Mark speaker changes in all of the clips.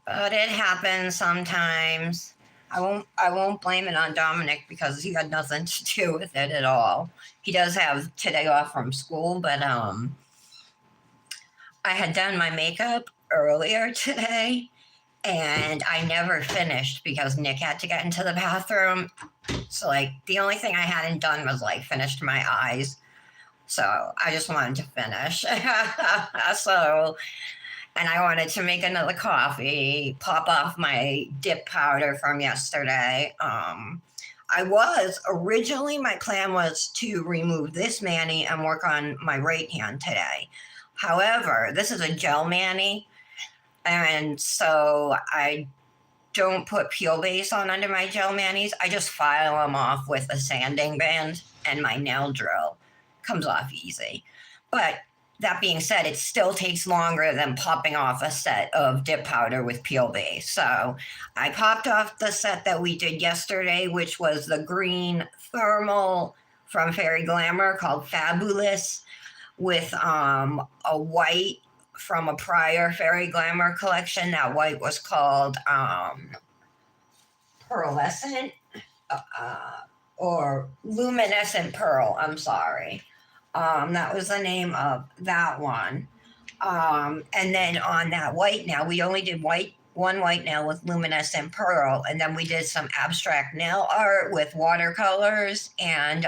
Speaker 1: But it happens sometimes. I won't blame it on Dominic because he had nothing to do with it at all. He does have today off from school, but I had done my makeup earlier today and I never finished because Nick had to get into the bathroom. So like the only thing I hadn't done was like finished my eyes. So I just wanted to finish. So and I wanted to make another coffee, pop off my dip powder from yesterday. I was originally, my plan was to remove this mani and work on my right hand today. However, this is a gel mani, and so I don't put peel base on under my gel manis. I just file them off with a sanding band and my nail drill. Comes off easy. But that being said, it still takes longer than popping off a set of dip powder with peel base. So I popped off the set that we did yesterday, which was the green thermal from Fairy Glamour called Fabulous, with a white from a prior Fairy Glamour collection. That white was called Pearlescent or Luminescent Pearl. I'm sorry. That was the name of that one. And then on that white nail, we only did one white nail with luminescent pearl, and then we did some abstract nail art with watercolors and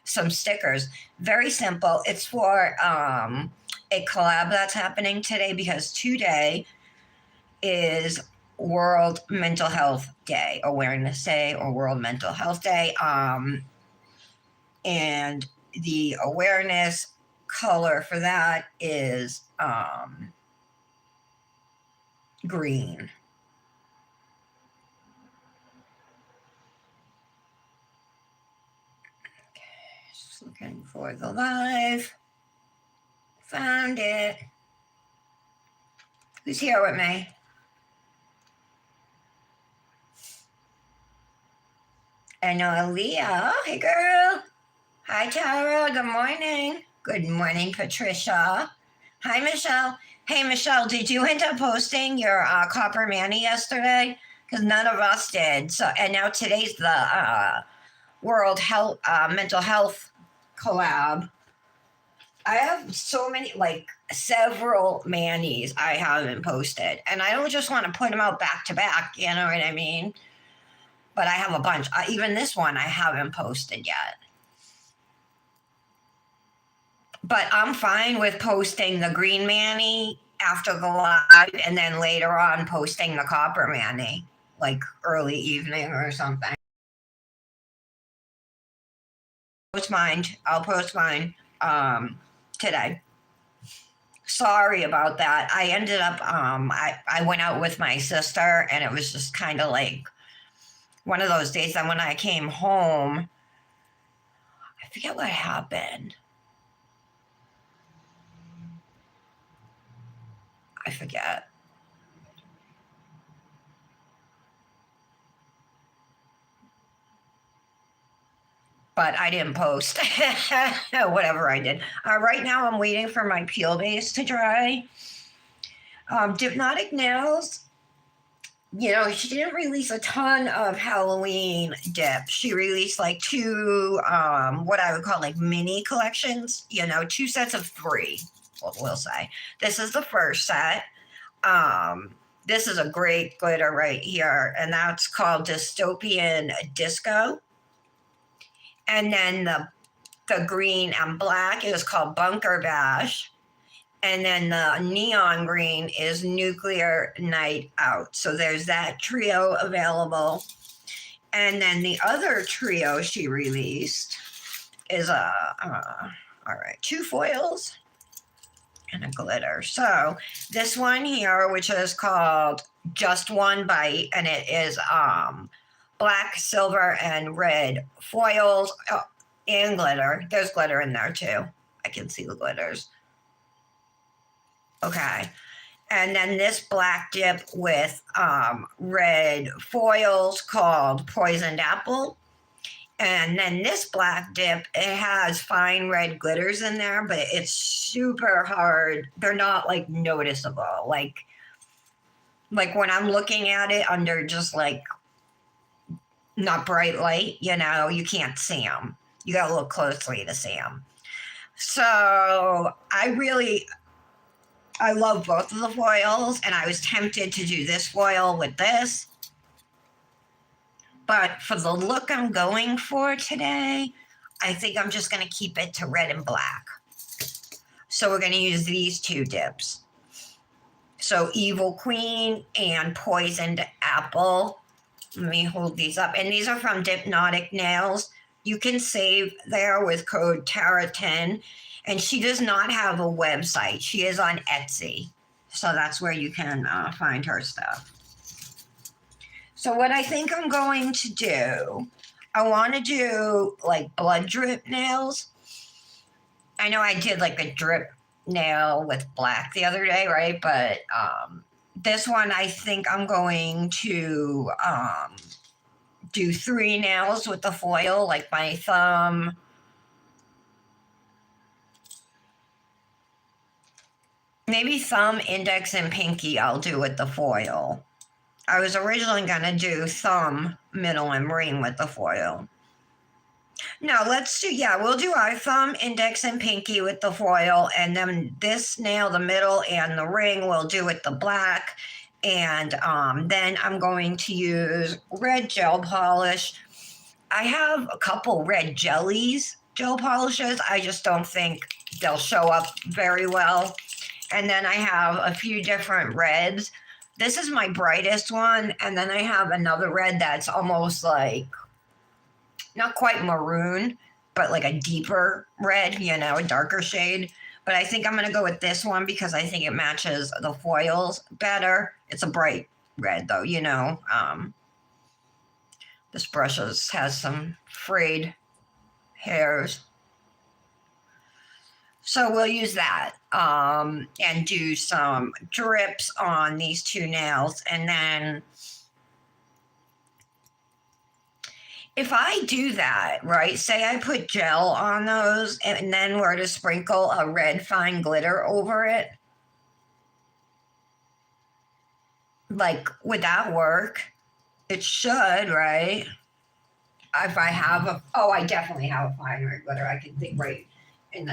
Speaker 1: some stickers. Very simple. It's for a collab that's happening today because today is World Mental Health Day, Awareness Day, or World Mental Health Day. And the awareness color for that is green. Okay, just looking for the live. Found it. Who's here with me? I know Aaliyah. Hey, girl. Hi, Tara. Good morning. Good morning, Patricia. Hi, Michelle. Hey, Michelle, did you end up posting your copper mani yesterday? Because none of us did. So, and now today's the World Health Mental Health collab. I have so many, like several manis I haven't posted, and I don't just want to put them out back to back. You know what I mean? But I have a bunch. Even this one I haven't posted yet. But I'm fine with posting the green mani after the live and then later on posting the copper mani, like early evening or something. I'll post mine today. Sorry about that. I ended up, I went out with my sister and it was just kind of like one of those days that when I came home, I forget what happened. I forget. But I didn't post whatever I did. Right now I'm waiting for my peel base to dry. Dipnotic Nails, you know, she didn't release a ton of Halloween dips. She released like two, what I would call like mini collections, you know, 2 sets of 3, we'll say. This is the first set. This is a great glitter right here, and that's called Dystopian Disco. And then the green and black is called Bunker Bash. And then the neon green is Nuclear Night Out. So there's that trio available. And then the other trio she released is all right, 2 foils and a glitter. So this one here, which is called Just One Bite, and it is black, silver, and red foils and glitter. There's glitter in there too. I can see the glitters. Okay. And then this black dip with red foils called Poisoned Apple. And then this black dip, it has fine red glitters in there, but it's super hard. They're not like noticeable. Like Like when I'm looking at it under just like not bright light, you know, you can't see them. You got to look closely to see them. So I love both of the foils, and I was tempted to do this foil with this. But for the look I'm going for today, I think I'm just going to keep it to red and black. So we're going to use these two dips. So Evil Queen and Poisoned Apple. Let me hold these up. And these are from Dipnotic Nails. You can save there with code TARA10. And she does not have a website. She is on Etsy. So that's where you can find her stuff. So what I think I'm going to do, I want to do like blood drip nails. I know I did like a drip nail with black the other day, right? But this one, I think I'm going to do 3 nails with the foil, like my thumb, maybe thumb, index, and pinky I'll do with the foil. I was originally going to do thumb, middle, and ring with the foil. No, we'll do our thumb, index, and pinky with the foil, and then this nail, the middle, and the ring we'll do with the black. And then I'm going to use red gel polish. I have a couple red jellies, gel polishes. I just don't think they'll show up very well. And then I have a few different reds. This is my brightest one, and then I have another red that's almost like, not quite maroon, but like a deeper red, you know, a darker shade. But I think I'm going to go with this one because I think it matches the foils better. It's a bright red, though, you know. This brush has some frayed hairs. So we'll use that and do some drips on these 2 nails. And then if I do that, right, say I put gel on those and then were to sprinkle a red fine glitter over it, like, would that work? It should, right? If I have I definitely have a fine red glitter. I can think right in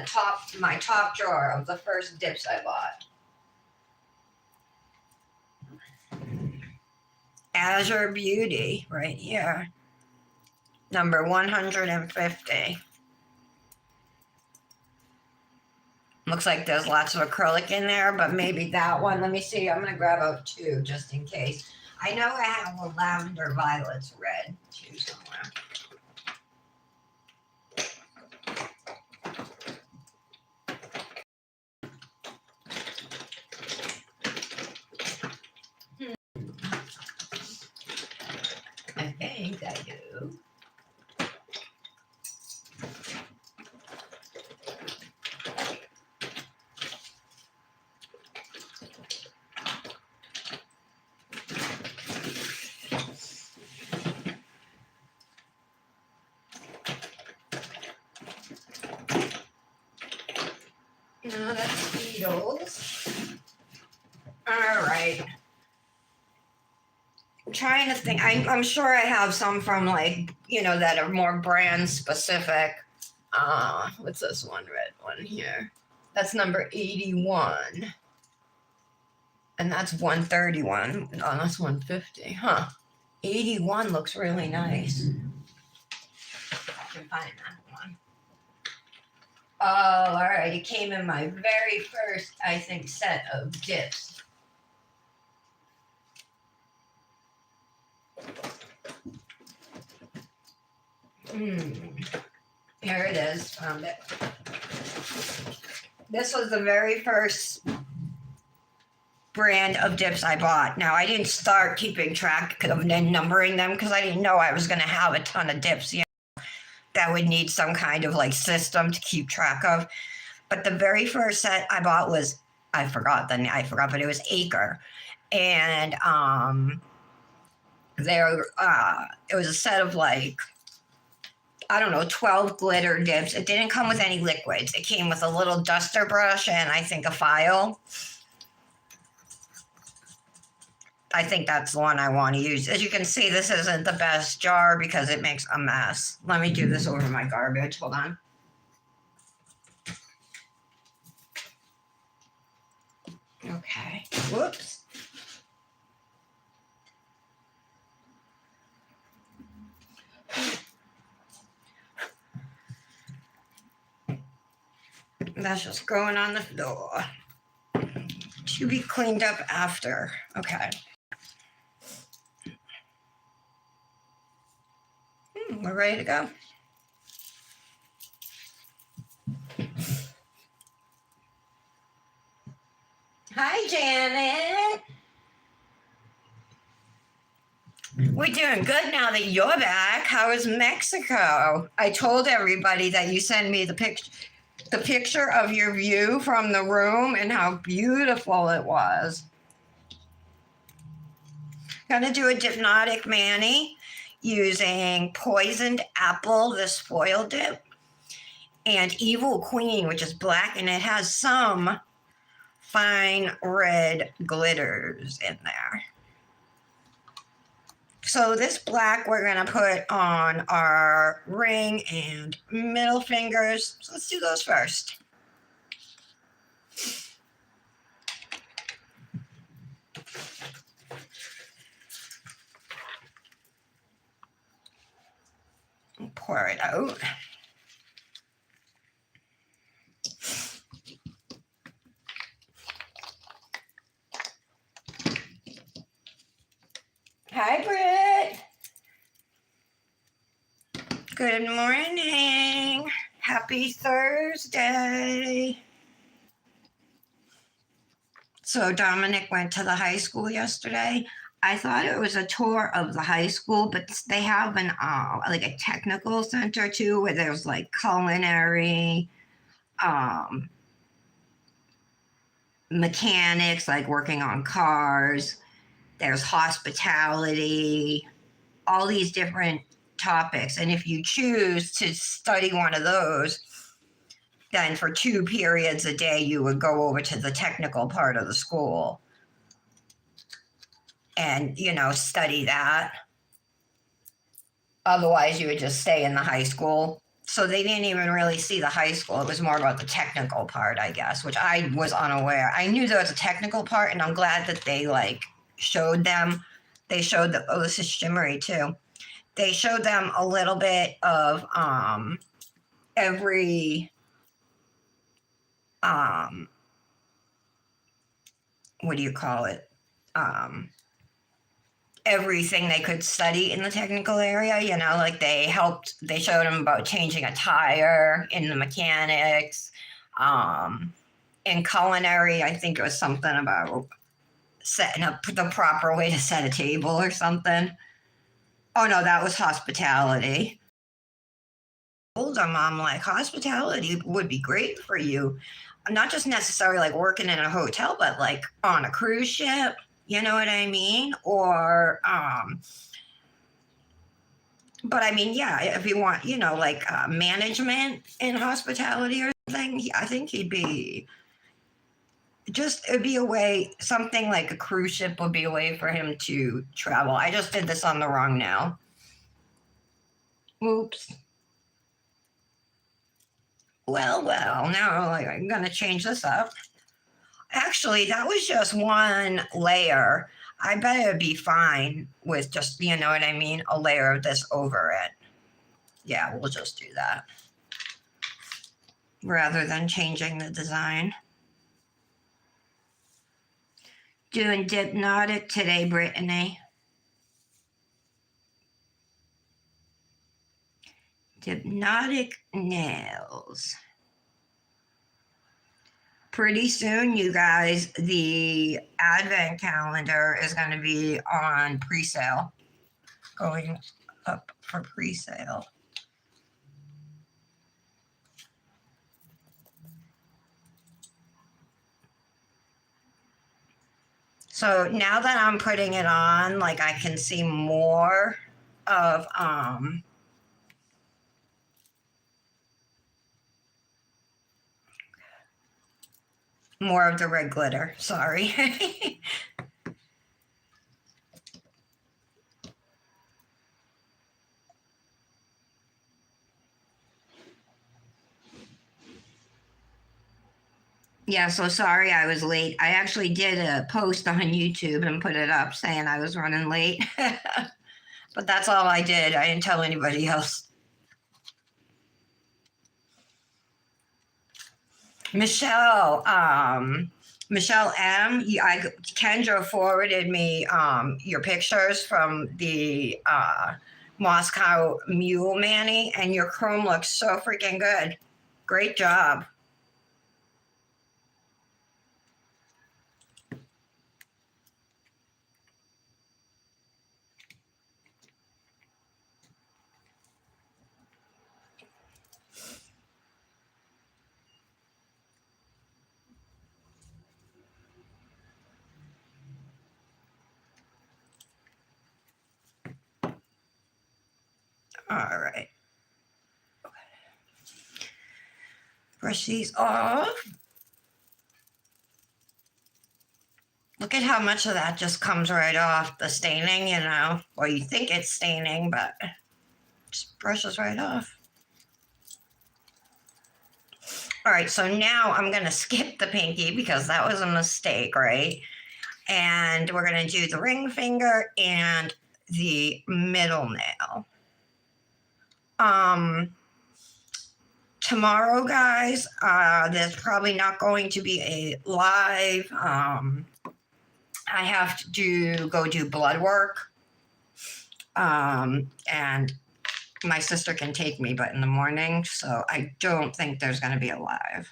Speaker 1: my top drawer of the first dips I bought. Azure Beauty, right here. Number 150. Looks like there's lots of acrylic in there, but maybe that one. Let me see. I'm going to grab out 2 just in case. I know I have a lavender violets red too somewhere. I think I do. No, that's Beatles. All right. I'm trying to think. I'm sure I have some from, like, you know, that are more brand specific. What's this one red one here? That's number 81. And that's 131. Oh, that's 150. Huh. 81 looks really nice. I can find that one. Oh, all right. It came in my very first, I think, set of dips. Here it is. Found it. This was the very first brand of dips I bought. Now, I didn't start keeping track of numbering them because I didn't know I was going to have a ton of dips, you know, that would need some kind of like system to keep track of. But the very first set I bought was, I forgot, but it was Acre. And it was a set of like, I don't know, 12 glitter dips. It didn't come with any liquids. It came with a little duster brush and I think a file. I think that's the one I want to use. As you can see, this isn't the best jar because it makes a mess. Let me do this over my garbage. Hold on. Okay. Whoops. That's just going on the floor. To be cleaned up after. Okay. We're ready to go. Hi, Janet. We're doing good now that you're back. How is Mexico? I told everybody that you send me the picture of your view from the room and how beautiful it was. Gonna do a Dipnotic mani using poisoned apple, the spoil dip, and evil queen, which is black, and it has some fine red glitters in there. So this black we're gonna put on our ring and middle fingers. So let's do those first. Pour it out. Hi, Britt. Good morning. Happy Thursday. So Dominic went to the high school yesterday. I thought it was a tour of the high school, but they have an like a technical center too, where there's like culinary, mechanics, like working on cars. There's hospitality, all these different topics. And if you choose to study one of those, then for 2 periods a day, you would go over to the technical part of the school and, study that. Otherwise, you would just stay in the high school. So they didn't even really see the high school. It was more about the technical part, I guess, which I was unaware. I knew there was a technical part, and I'm glad that they showed them. They showed that, oh, this is shimmery too. They showed them a little bit of every what do you call it? Everything they could study in the technical area, they showed them about changing a tire in the mechanics. In culinary, I think it was something about setting up the proper way to set a table or something. Oh no, that was hospitality. I told them, I'm like, hospitality would be great for you. Not just necessarily like working in a hotel, but like on a cruise ship, you know what I mean? Or, but I mean, yeah, if you want, management in hospitality or something, I think it'd be a way, something like a cruise ship would be a way for him to travel. I just did this on the wrong nail. Oops. Well, now I'm going to change this up. Actually, that was just one layer. I bet it would be fine with just, you know what I mean, a layer of this over it. Yeah, we'll just do that rather than changing the design. Doing Dipnotic today, Brittany. Dipnotic Nails. Pretty soon, you guys, the advent calendar is going to be on pre-sale, going up for pre-sale. So now that I'm putting it on, I can see more of more of the red glitter. Sorry. Yeah, so sorry I was late. I actually did a post on YouTube and put it up saying I was running late. But that's all I did. I didn't tell anybody else. Michelle, Michelle M, Kendra forwarded me your pictures from the Moscow Mule Manny, and your chrome looks so freaking good. Great job. All right. Brush these off. Look at how much of that just comes right off the staining, you know, or you think it's staining, but it just brushes right off. All right, so now I'm going to skip the pinky because that was a mistake, right? And we're going to do the ring finger and the middle nail. Tomorrow, guys, there's probably not going to be a live. I have to go do blood work. And my sister can take me, but in the morning, so I don't think there's going to be a live.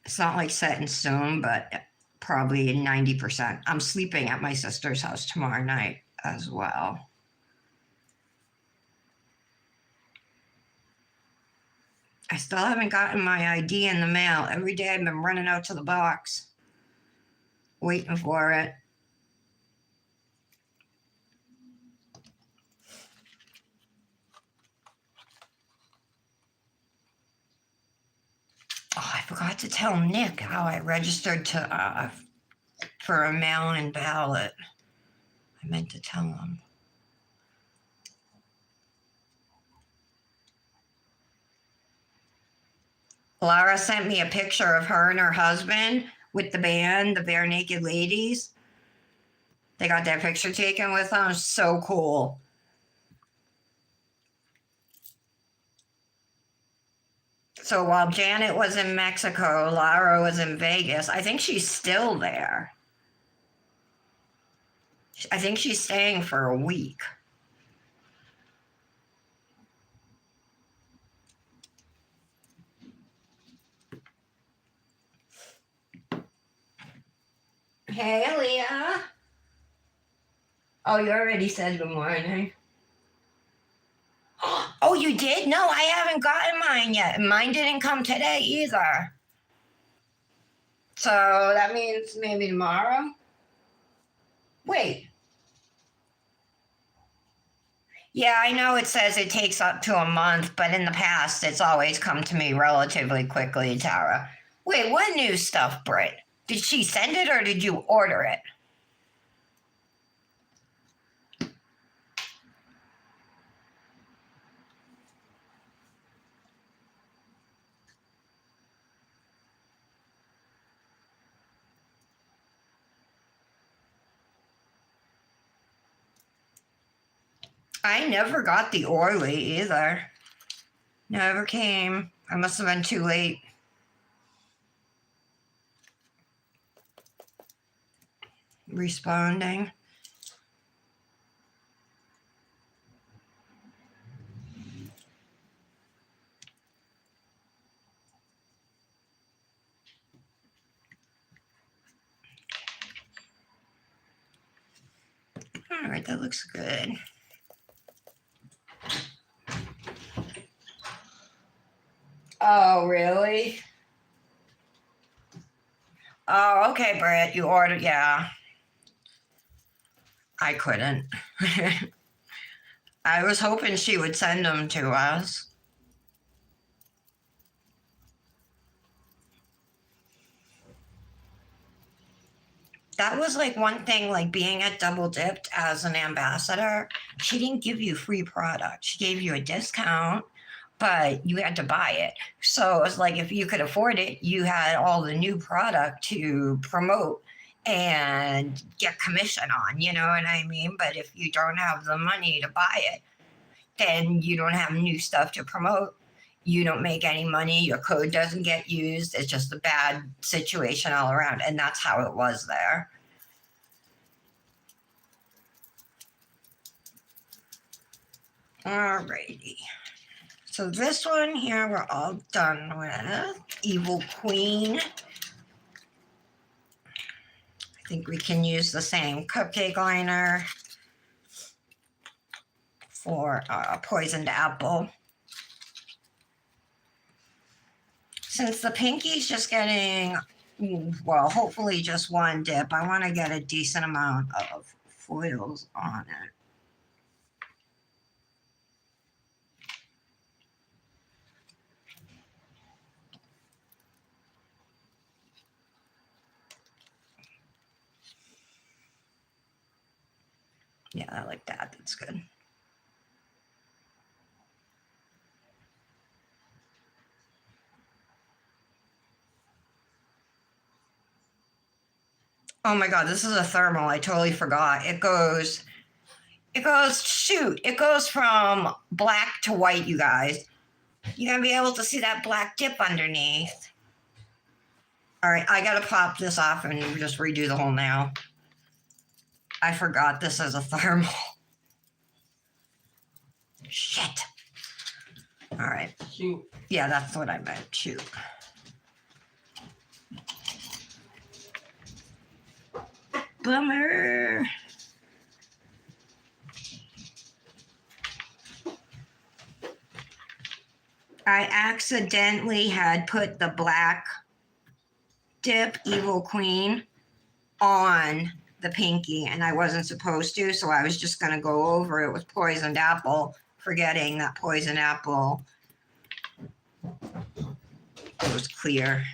Speaker 1: It's not like set in stone, but probably 90%. I'm sleeping at my sister's house tomorrow night as well. I still haven't gotten my ID in the mail. Every day I've been running out to the box, waiting for it. Oh, I forgot to tell Nick how I registered to for a mail-in ballot. I meant to tell him. Laura sent me a picture of her and her husband with the band, the Bare Naked Ladies. They got their picture taken with them. So cool. So while Janet was in Mexico, Laura was in Vegas. I think she's still there. I think she's staying for a week. Hey, Leah. Oh, you already said good morning. Oh, you did? No, I haven't gotten mine yet. Mine didn't come today either. So that means maybe tomorrow? Wait. Yeah, I know it says it takes up to a month, but in the past, it's always come to me relatively quickly, Tara. Wait, what new stuff, Britt? Did she send it or did you order it? I never got the Orly either. Never came. I must have been too late. Responding. All right, that looks good. Oh, really? Oh, okay, Brett, you ordered, yeah. I couldn't. I was hoping she would send them to us. That was like one thing, like being at Double Dipped as an ambassador. She didn't give you free product. She gave you a discount, but you had to buy it. So it's like if you could afford it, you had all the new product to promote and get commission on, you know what I mean? But if you don't have the money to buy it, then you don't have new stuff to promote. You don't make any money. Your code doesn't get used. It's just a bad situation all around. And that's how it was there. Alrighty. So this one here, we're all done with. Evil Queen. I think we can use the same cupcake liner for Poisoned Apple. Since the pinky's just getting, well, hopefully just one dip, I want to get a decent amount of foils on it. Yeah, I like that. That's good. Oh my God, this is a thermal. I totally forgot. It goes from black to white, you guys. You're going to be able to see that black dip underneath. All right, I got to pop this off and just redo the whole nail. I forgot this is a thermal. Shit. All right.
Speaker 2: Shoot.
Speaker 1: Yeah, that's what I meant. Shoot. Bummer. I accidentally had put the black dip Evil Queen on the pinky and I wasn't supposed to, so I was just going to go over it with Poisoned Apple, forgetting that Poisoned Apple was clear.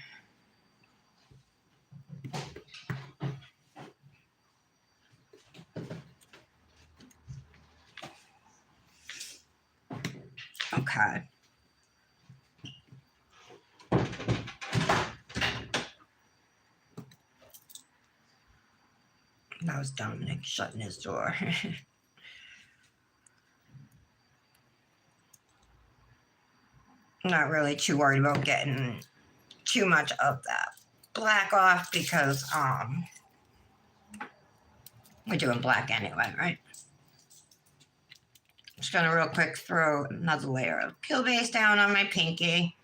Speaker 1: Okay. That was Dominic shutting his door. I'm not really too worried about getting too much of that black off because we're doing black anyway, right? Just gonna real quick throw another layer of peel base down on my pinky.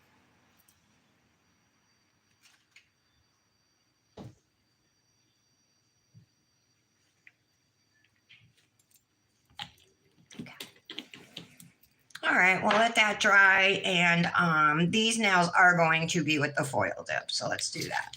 Speaker 1: All right, we'll let that dry, and these nails are going to be with the foil dip, so let's do that.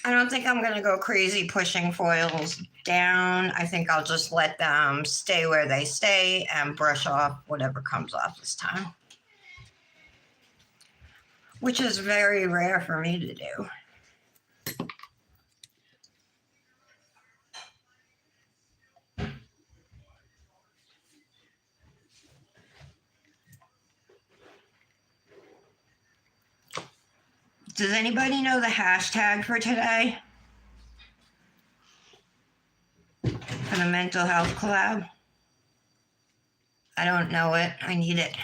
Speaker 1: I don't think I'm going to go crazy pushing foils down. I think I'll just let them stay where they stay and brush off whatever comes off this time, which is very rare for me to do. Does anybody know the hashtag for today? For the mental health collab? I don't know it. I need it.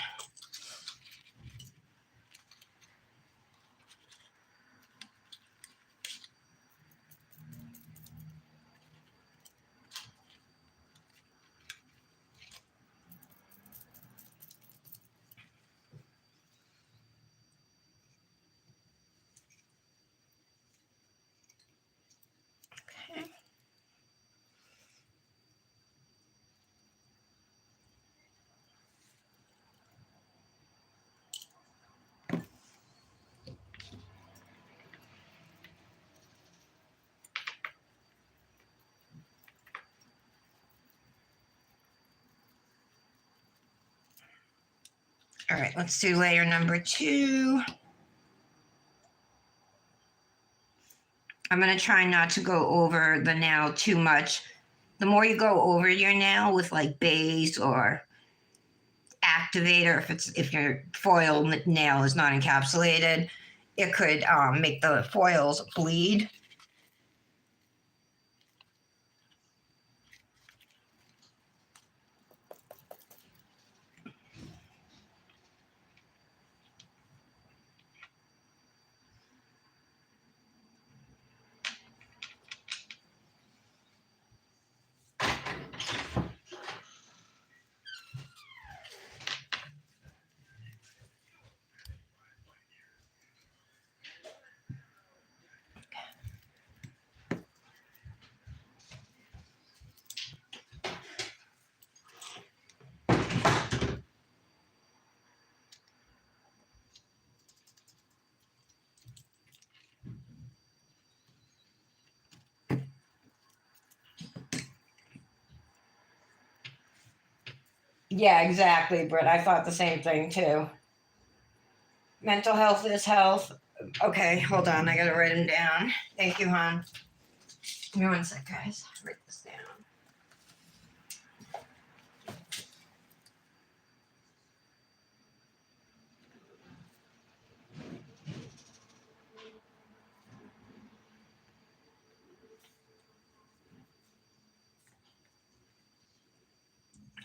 Speaker 1: All right, let's do layer number 2. I'm going to try not to go over the nail too much. The more you go over your nail with like base or activator, if your foil nail is not encapsulated, it could make the foils bleed. Yeah, exactly, Britt. I thought the same thing too. Mental health is health. Okay, hold on. I gotta write them down. Thank you, hon. Give me one sec, guys. Write this down.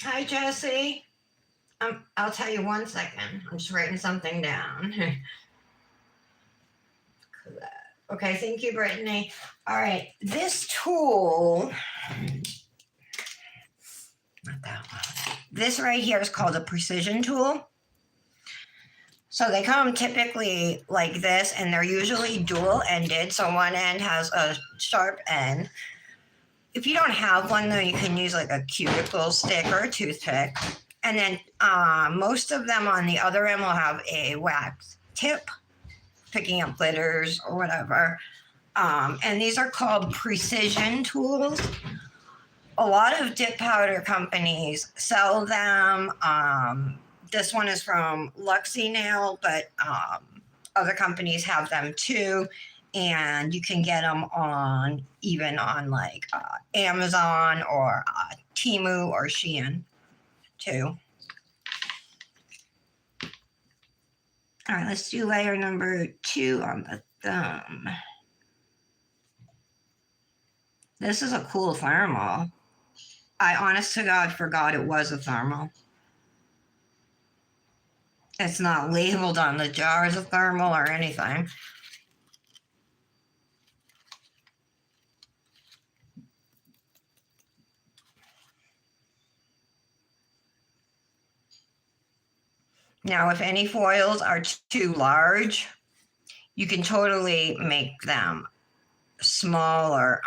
Speaker 1: Hi, Jesse. I'll tell you 1 second. I'm just writing something down. Okay, thank you, Brittany. All right, this tool, not that one. This right here is called a precision tool. So they come typically like this, and they're usually dual ended. So one end has a sharp end. If you don't have one, though, you can use like a cuticle stick or a toothpick. And then most of them on the other end will have a wax tip, picking up glitters or whatever. And these are called precision tools. A lot of dip powder companies sell them. This one is from Luxy Nail, but other companies have them too. And you can get them even on like Amazon or Temu or Shein too. All right, let's do layer number 2 on the thumb. This is a cool thermal. I honest to God forgot it was a thermal. It's not labeled on the jar as a thermal or anything. Now, if any foils are too large, you can totally make them smaller,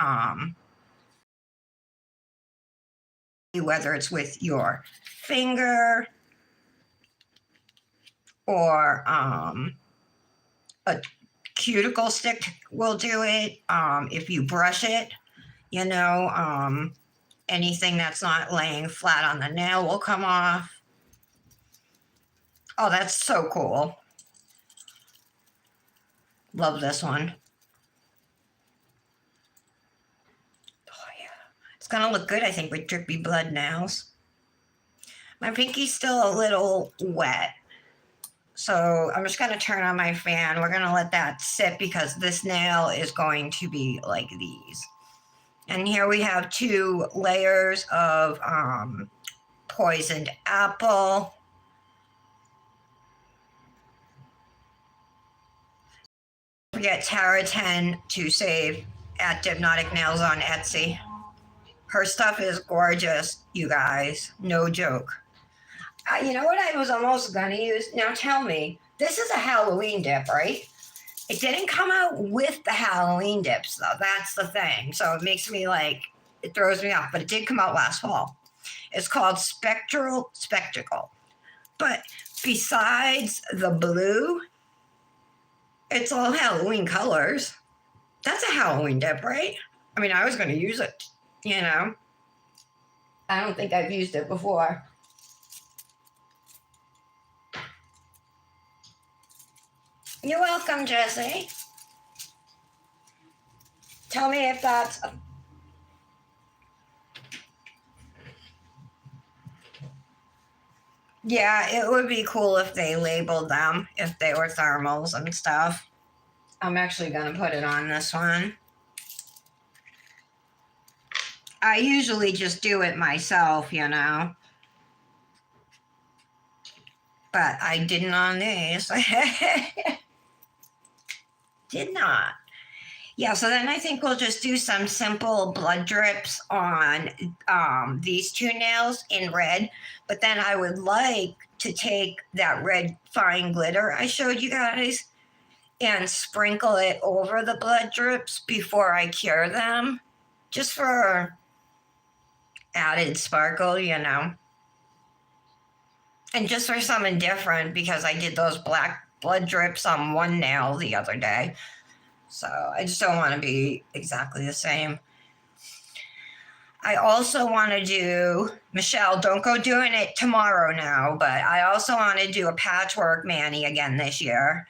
Speaker 1: whether it's with your finger or a cuticle stick will do it. If you brush it, anything that's not laying flat on the nail will come off. Oh, that's so cool. Love this one. Oh, yeah. It's going to look good, I think, with drippy blood nails. My pinky's still a little wet. So I'm just going to turn on my fan. We're going to let that sit because this nail is going to be like these. And here we have 2 layers of poisoned apple. Forget Tara 10 to save at Dipnotic Nails on Etsy. Her stuff is gorgeous, you guys. No joke. You know what I was almost going to use? Now tell me, this is a Halloween dip, right? It didn't come out with the Halloween dips, though. That's the thing. So it makes me it throws me off. But it did come out last fall. It's called Spectacle. But besides the blue, it's all Halloween colors. That's a Halloween dip, right? I mean, I was going to use it, I don't think I've used it before. You're welcome, Jesse. Tell me if that's... Yeah, it would be cool if they labeled them, if they were thermals and stuff. I'm actually going to put it on this one. I usually just do it myself, you know. But I didn't on these. Did not. Yeah, so then I think we'll just do some simple blood drips on these two nails in red. But then I would like to take that red fine glitter I showed you guys and sprinkle it over the blood drips before I cure them, just for added sparkle, you know. And just for something different, because I did those black blood drips on one nail the other day. So I just don't want to be exactly the same. I also want to do, Michelle, don't go doing it tomorrow now, but I also want to do a patchwork mani again this year.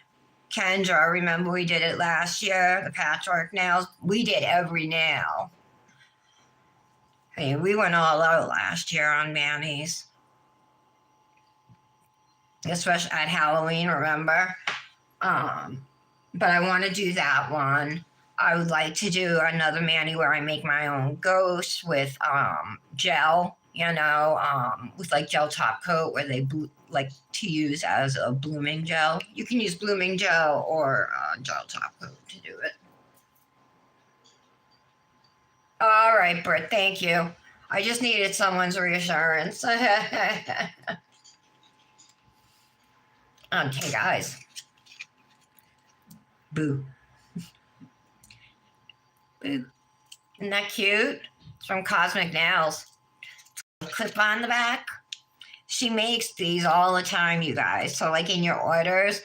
Speaker 1: Kendra, remember we did it last year, the patchwork nails? We did every nail. I mean, we went all out last year on manis. Especially at Halloween, remember? But I want to do that one. I would like to do another mani where I make my own ghost with gel, you know, with like gel top coat where they like to use as a blooming gel. You can use blooming gel or gel top coat to do it. All right, Britt, thank you. I just needed someone's reassurance. Okay, guys. Boo. Boo. Isn't that cute? It's from Cosmic Nails. Clip on the back. She makes these all the time, you guys. So like in your orders,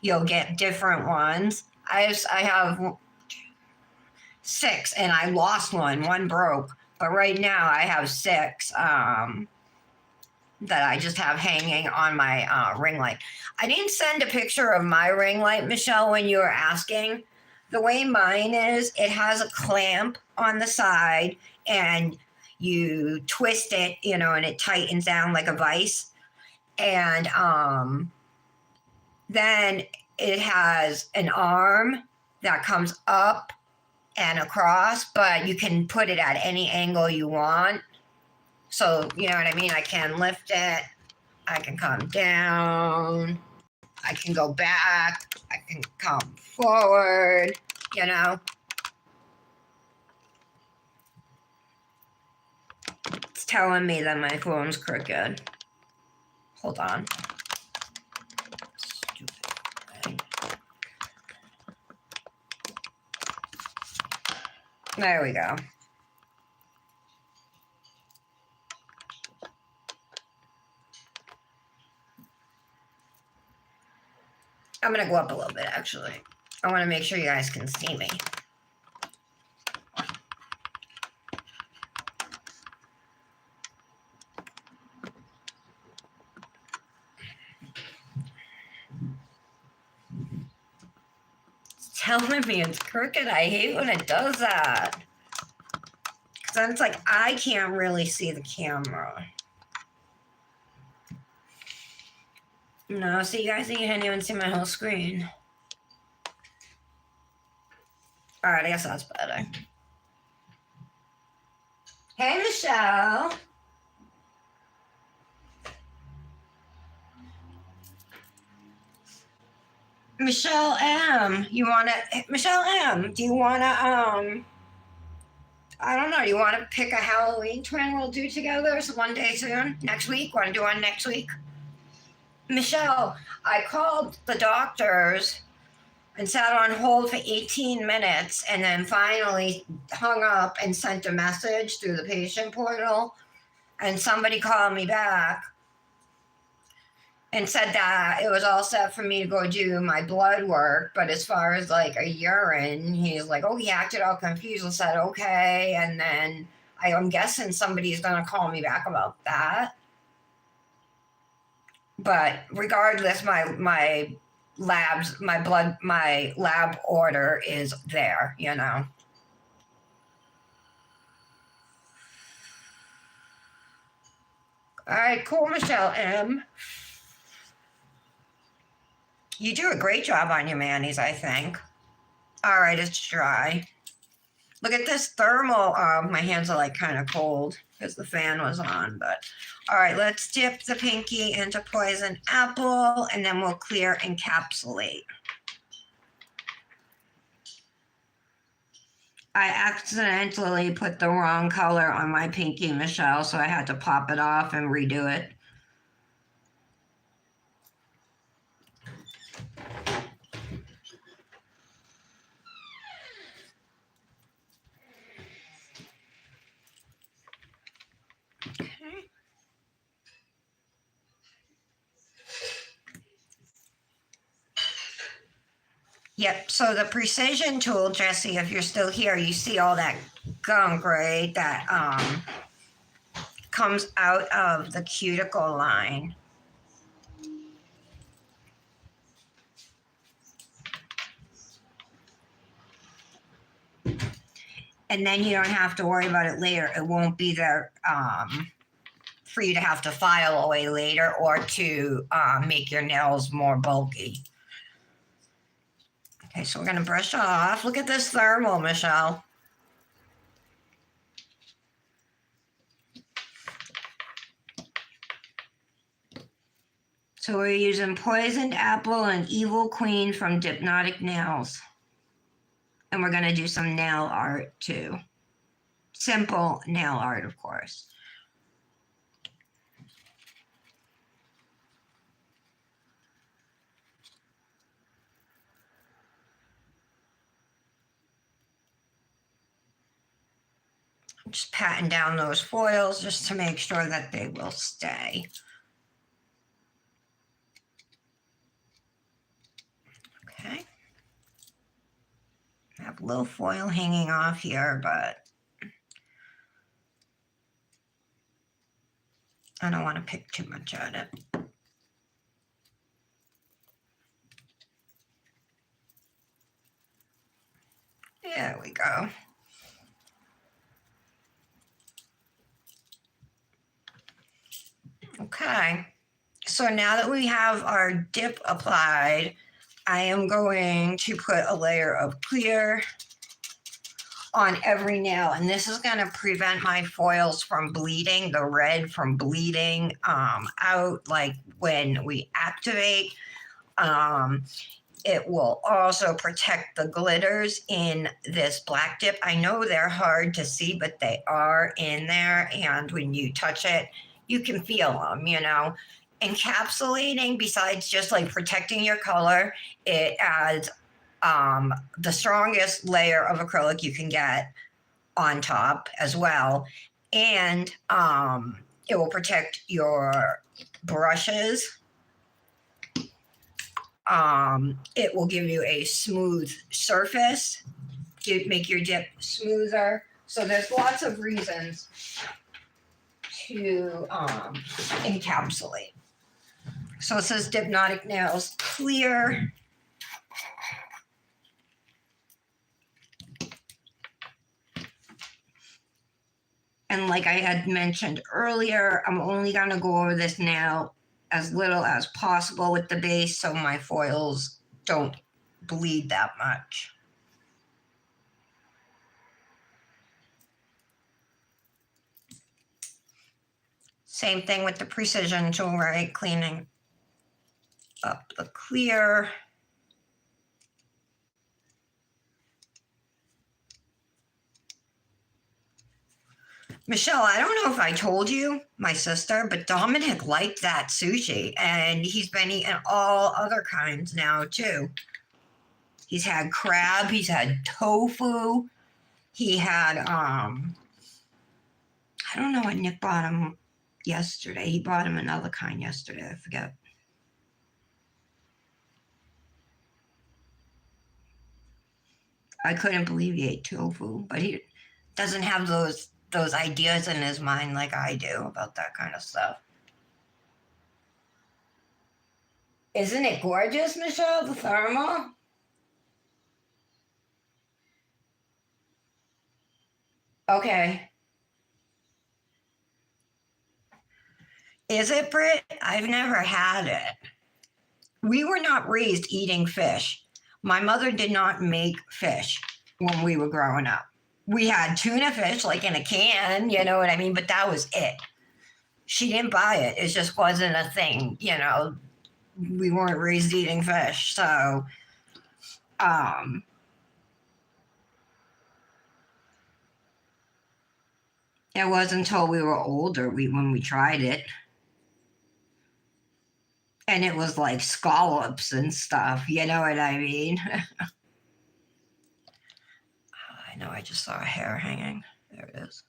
Speaker 1: you'll get different ones. I have 6 and I lost one. One broke. But right now I have 6 that I just have hanging on my ring light. I didn't send a picture of my ring light, Michelle, when you were asking. The way mine is, it has a clamp on the side and you twist it, you know, and it tightens down like a vise. And then it has an arm that comes up and across, but you can put it at any angle you want. So, you know what I mean? I can lift it. I can come down. I can go back. I can come forward, you know. It's telling me that my phone's crooked. Hold on. Stupid thing. There we go. I'm going to go up a little bit, actually. I want to make sure you guys can see me. It's telling me it's crooked. I hate when it does that. Because then it's like, I can't really see the camera. No, so you guys, you can't even see my whole screen. All right, I guess that's better. Hey, Michelle. Michelle M, Michelle M, do you wanna, I don't know, you wanna pick a Halloween trend we'll do together one day soon? Next week? Wanna do one next week? Michelle, I called the doctors and sat on hold for 18 minutes and then finally hung up and sent a message through the patient portal. And somebody called me back and said that it was all set for me to go do my blood work. But as far as like a urine, he's like, oh, he acted all confused and said, okay. And then I'm guessing somebody's going to call me back about that. But regardless, my my lab order is there, you know. All right, cool, Michelle M. You do a great job on your manis, I think. All right, it's dry. Look at this thermal. My hands are like kind of cold because the fan was on, but all right, let's dip the pinky into poison apple and then we'll clear encapsulate. I accidentally put the wrong color on my pinky, Michelle, so I had to pop it off and redo it. Okay. Yep, so the precision tool, Jesse, if you're still here, you see all that gunk, right? That comes out of the cuticle line. And then you don't have to worry about it later. It won't be there for you to have to file away later or to make your nails more bulky. Okay, so we're gonna brush off. Look at this thermal, Michelle. So we're using Poisoned Apple and Evil Queen from Dipnotic Nails. And we're gonna do some nail art too. Simple nail art, of course. I'm just patting down those foils just to make sure that they will stay. Okay. I have a little foil hanging off here, but I don't want to pick too much at it. There we go. Okay, so now that we have our dip applied, I am going to put a layer of clear on every nail, and this is going to prevent my foils from bleeding, the red from bleeding out like when we activate. It will also protect the glitters in this black dip. I know they're hard to see, but they are in there, and when you touch it, you can feel them, you know. Encapsulating, besides just like protecting your color, it adds the strongest layer of acrylic you can get on top as well. And it will protect your brushes. It will give you a smooth surface, make your dip smoother. So there's lots of reasons to encapsulate. So it says Dipnotic Nails Clear. And like I had mentioned earlier, I'm only going to go over this nail as little as possible with the base so my foils don't bleed that much. Same thing with the precision tool, right? Cleaning up the clear. Michelle, I don't know if I told you, my sister, but Dominic liked that sushi, and he's been eating all other kinds now too. He's had crab, he's had tofu, he had I don't know what Nick bought him yesterday. He bought him another kind yesterday, I forget. I couldn't believe he ate tofu, but he doesn't have those ideas in his mind like I do about that kind of stuff. Isn't it gorgeous, Michelle, the thermal? Okay. Is it, Britt? I've never had it. We were not raised eating fish. My mother did not make fish when we were growing up. We had tuna fish, like in a can, you know what I mean? But that was it. She didn't buy it. It just wasn't a thing, you know. We weren't raised eating fish. So, um, it wasn't until we were older when we tried it. And it was like scallops and stuff, you know what I mean? I know, I just saw a hair hanging. There it is.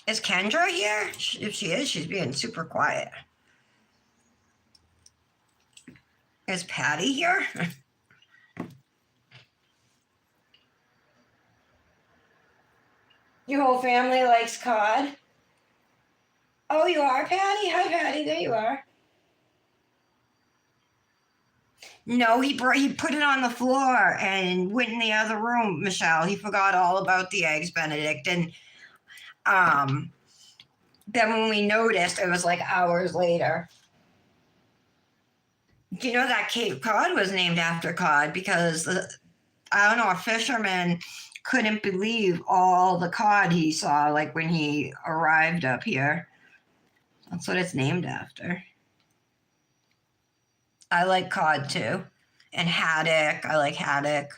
Speaker 1: Is Kendra here? If she is, she's being super quiet. Is Patty here? Your whole family likes cod? Oh, you are, Patty? Hi, Patty. There you are. No, he put it on the floor and went in the other room, Michelle. He forgot all about the eggs Benedict. And um, then when we noticed, it was like hours later. Do you know that Cape Cod was named after cod because I don't know, a fisherman couldn't believe all the cod he saw, like when he arrived up here. That's what it's named after. I like cod too. And haddock. I like haddock.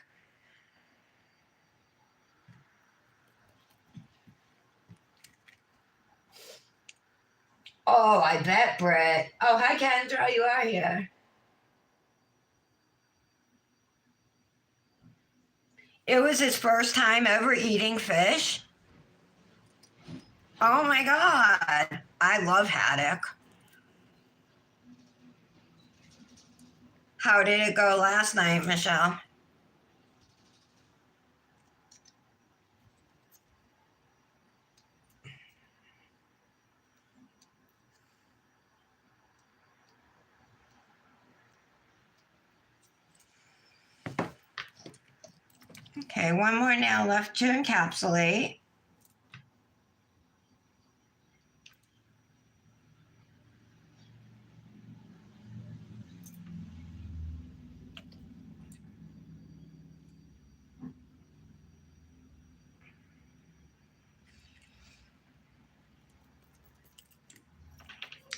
Speaker 1: Oh, I bet, Brett. Oh, hi, Kendra. You are here. It was his first time ever eating fish. Oh my God. I love haddock. How did it go last night, Michelle? Okay, one more nail left to encapsulate.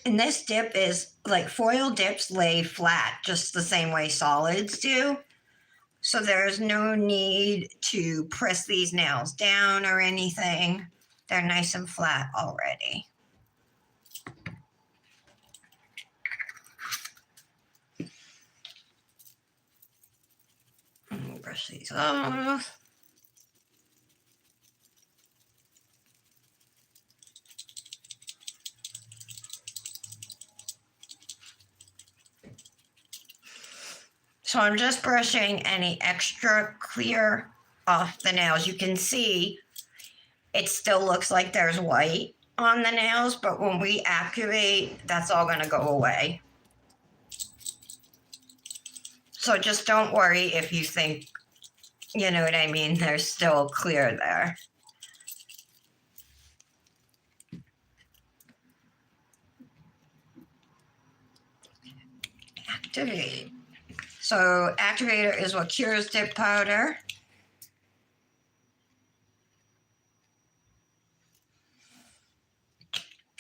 Speaker 1: And this dip is like foil dips lay flat, just the same way solids do. So there's no need to press these nails down or anything. They're nice and flat already. Brush these off. So I'm just brushing any extra clear off the nails. You can see it still looks like there's white on the nails, but when we activate, that's all going to go away. So just don't worry if you think, you know what I mean, there's still clear there. Activate. So activator is what cures dip powder.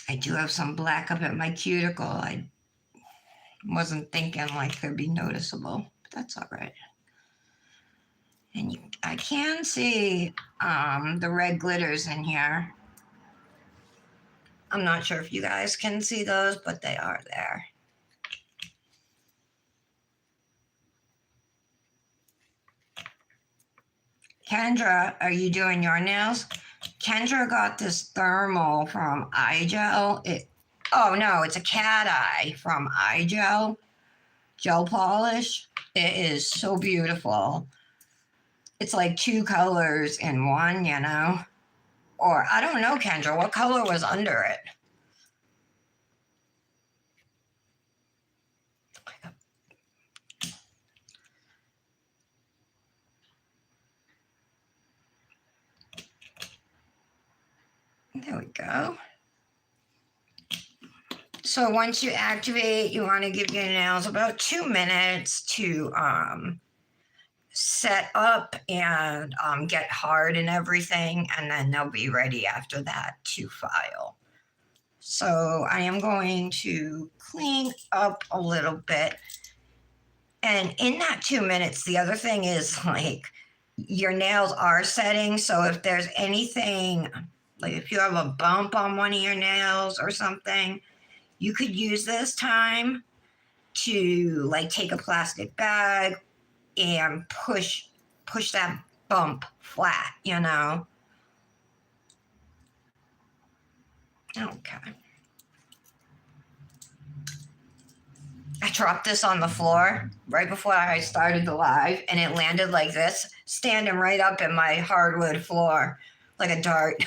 Speaker 1: I do have some black up at my cuticle. I wasn't thinking like could be noticeable, but that's all right. And I can see the red glitters in here. I'm not sure if you guys can see those, but they are there. Kendra, are you doing your nails? Kendra got this thermal from iGel. Oh no, it's a cat eye from iGel gel polish. It is so beautiful. It's like two colors in one, you know? Or I don't know, Kendra, what color was under it? There we go. So once you activate, you want to give your nails about 2 minutes to set up and get hard and everything, and then they'll be ready after that to file. So I am going to clean up a little bit. And in that 2 minutes, the other thing is like your nails are setting. So if there's anything, like if you have a bump on one of your nails or something, you could use this time to like take a plastic bag and push that bump flat, you know? Okay. I dropped this on the floor right before I started the live, and it landed like this, standing right up in my hardwood floor like a dart.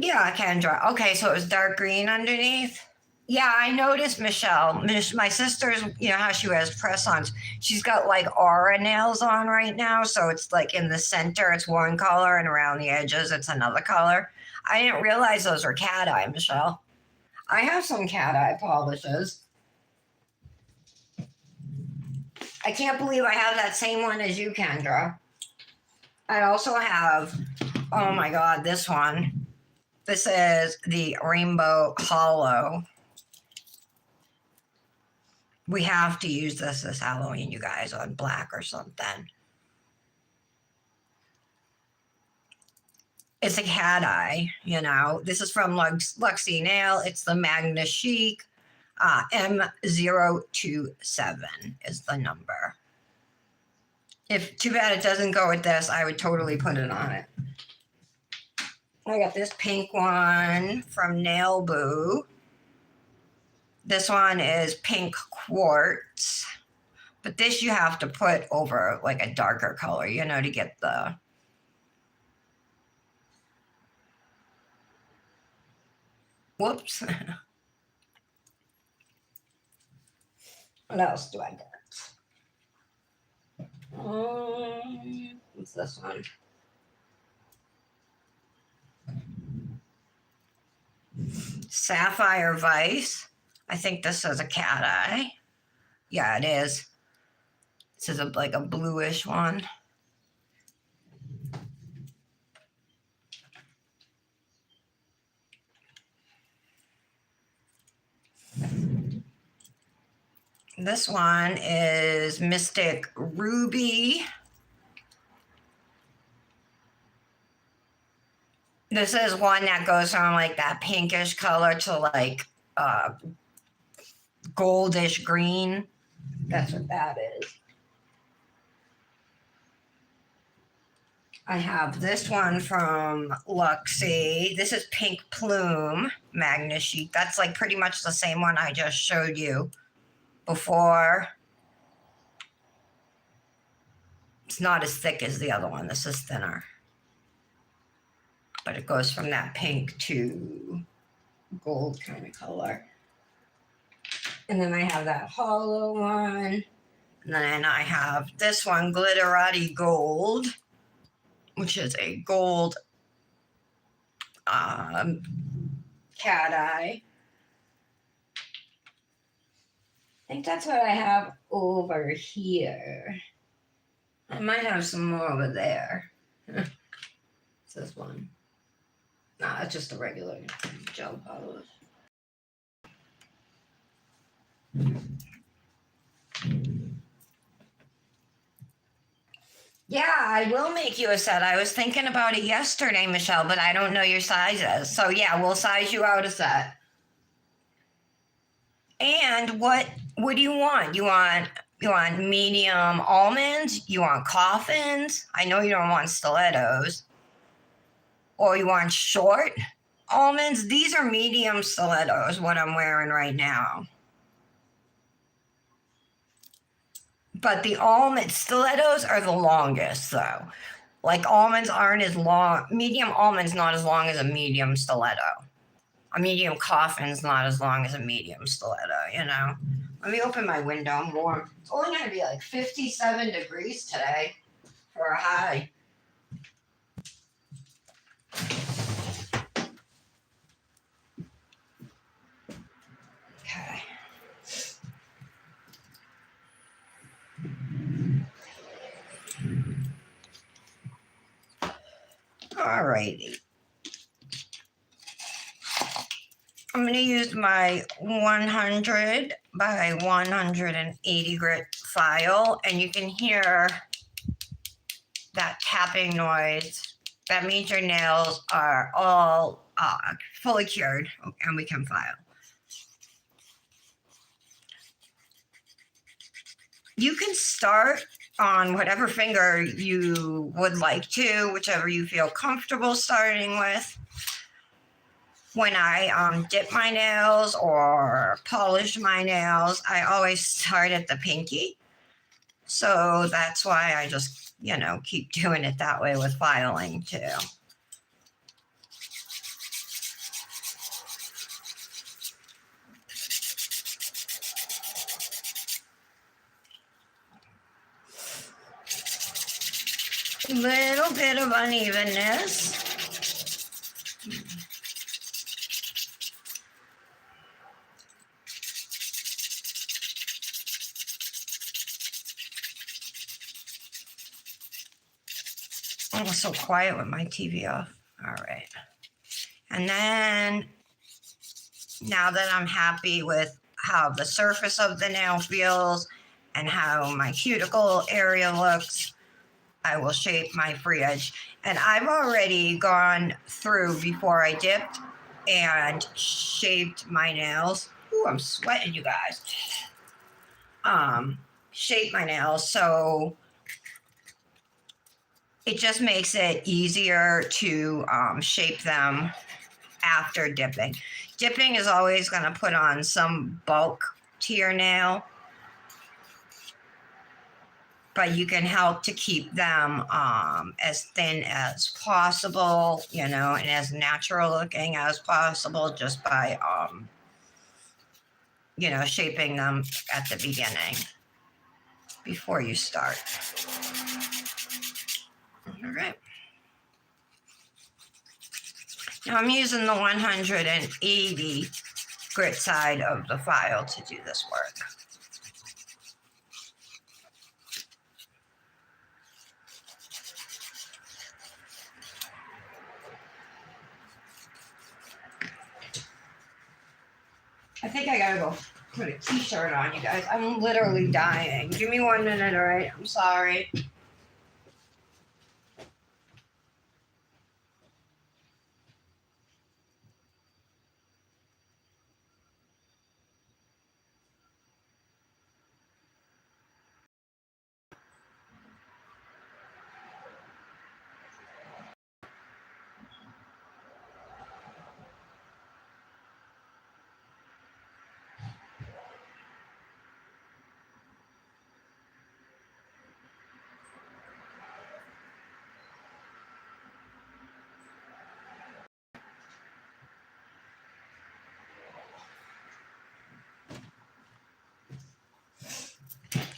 Speaker 1: Yeah, Kendra. Okay, so it was dark green underneath. Yeah, I noticed Michelle. My sister's, you know how she wears press-ons. She's got like aura nails on right now, so it's like in the center, it's one color, and around the edges, it's another color. I didn't realize those were cat eye, Michelle. I have some cat eye polishes. I can't believe I have that same one as you, Kendra. I also have, oh my God, this one. This is the Rainbow Hollow. We have to use this Halloween, you guys, on black or something. It's a cat eye, you know. This is from Luxie Nail. It's the Magna Chic M027 is the number. If too bad it doesn't go with this, I would totally put it on it. I got this pink one from Nail Boo. This one is pink quartz. But this you have to put over like a darker color, you know, to get the... Whoops. What else do I got? What's this one? Sapphire Vice. I think this is a cat eye. Yeah, it is. This is like a bluish one. This one is Mystic Ruby. This is one that goes from like that pinkish color to like goldish green. That's what that is. I have this one from Luxie. This is Pink Plume Magna Chic. That's like pretty much the same one I just showed you before. It's not as thick as the other one. This is thinner. But it goes from that pink to gold kind of color. And then I have that hollow one. And then I have this one, Glitterati Gold, which is a gold cat eye. I think that's what I have over here. I might have some more over there. It's this one. Nah, it's just a regular gel polish. Yeah, I will make you a set. I was thinking about it yesterday, Michelle, but I don't know your sizes. So yeah, we'll size you out a set. And what do you want? You want medium almonds? You want coffins? I know you don't want stilettos. Or you want short almonds? These are medium stilettos, what I'm wearing right now. But the almond stilettos are the longest though. Like almonds aren't as long, medium almonds not as long as a medium stiletto. A medium coffin's not as long as a medium stiletto, you know? Let me open my window. I'm warm. It's only going to be like 57 degrees today for a high. Okay. All righty. I'm going to use my 100 by 180 grit file, and you can hear that tapping noise. That means your nails are all fully cured, and we can file. You can start on whatever finger you would like to, whichever you feel comfortable starting with. When I dip my nails or polish my nails, I always start at the pinky. So that's why I just, keep doing it that way with filing too. Little bit of unevenness. I was so quiet with my TV off. All right. And then now that I'm happy with how the surface of the nail feels and how my cuticle area looks, I will shape my free edge. And I've already gone through before I dipped and shaped my nails. Ooh, I'm sweating, you guys. Shape my nails so it just makes it easier to shape them after dipping. Dipping is always going to put on some bulk to your nail, but you can help to keep them as thin as possible, and as natural looking as possible just by, shaping them at the beginning before you start. All right. Now I'm using the 180 grit side of the file to do this work. I think I gotta go put a t-shirt on, you guys. I'm literally dying. Give me 1 minute, all right? I'm sorry.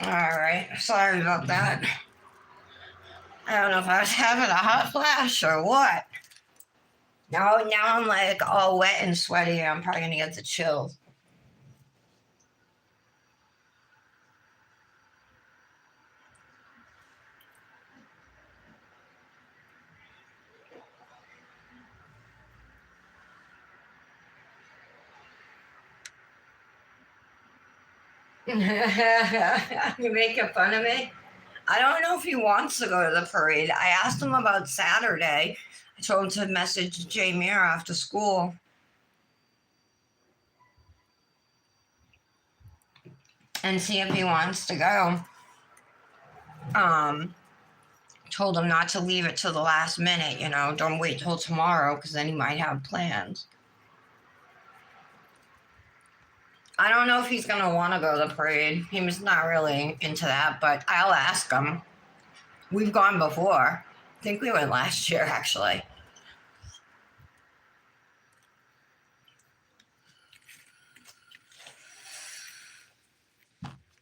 Speaker 1: All right. Sorry about that. I don't know if I was having a hot flash or what. Now I'm like all wet and sweaty. I'm probably gonna get the chills. You making fun of me? I don't know if he wants to go to the parade. I asked him about Saturday. I told him to message Jamie after school and see if he wants to go. Um, Told him not to leave it to the last minute, you know, don't wait till tomorrow because then he might have plans. I don't know if he's going to want to go to the parade. He was not really into that, but I'll ask him. We've gone before. I think we went last year, actually.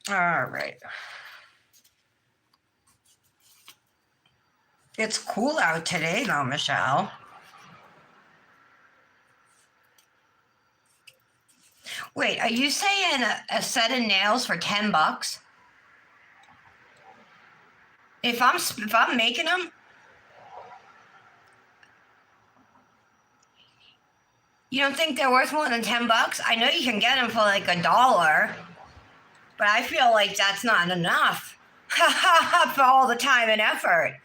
Speaker 1: All right. It's cool out today, though, Michelle. Wait, are you saying a set of nails for $10? If I'm making them, you don't think they're worth more than $10? I know you can get them for like $1, but I feel like that's not enough for all the time and effort.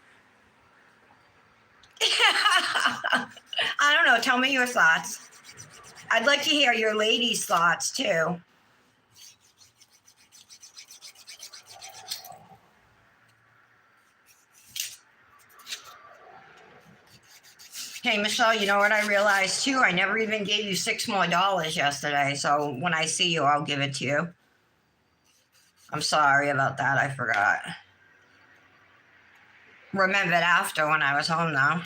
Speaker 1: I don't know. Tell me your thoughts. I'd like to hear your ladies' thoughts too. Hey, Michelle, you know what I realized too? I never even gave you $6 more yesterday. So when I see you, I'll give it to you. I'm sorry about that. I forgot. Remembered after when I was home, though.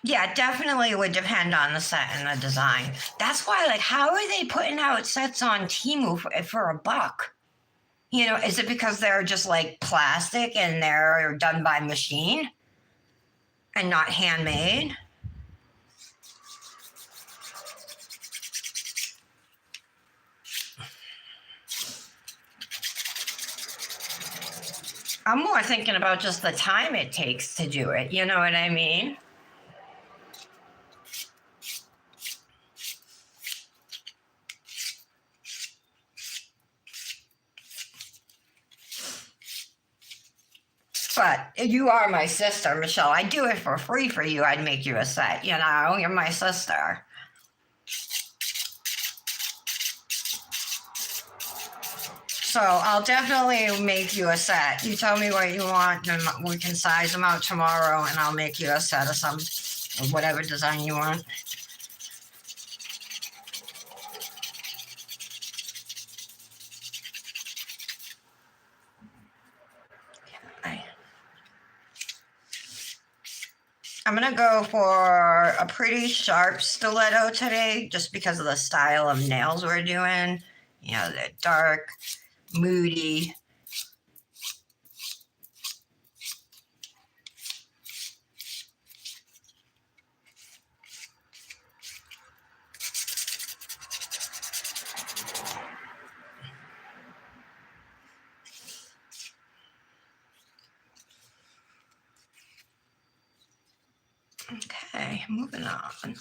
Speaker 1: Yeah, it definitely would depend on the set and the design. That's why, like, how are they putting out sets on Temu for $1? You know, is it because they're just like plastic and they're done by machine and not handmade? I'm more thinking about just the time it takes to do it. You know what I mean? But you are my sister, Michelle. I'd do it for free for you. I'd make you a set. You know, you're my sister. So I'll definitely make you a set. You tell me what you want, and we can size them out tomorrow, and I'll make you a set of some, whatever design you want. I'm going to go for a pretty sharp stiletto today just because of the style of nails we're doing. You know, they're dark, moody. Okay, moving on.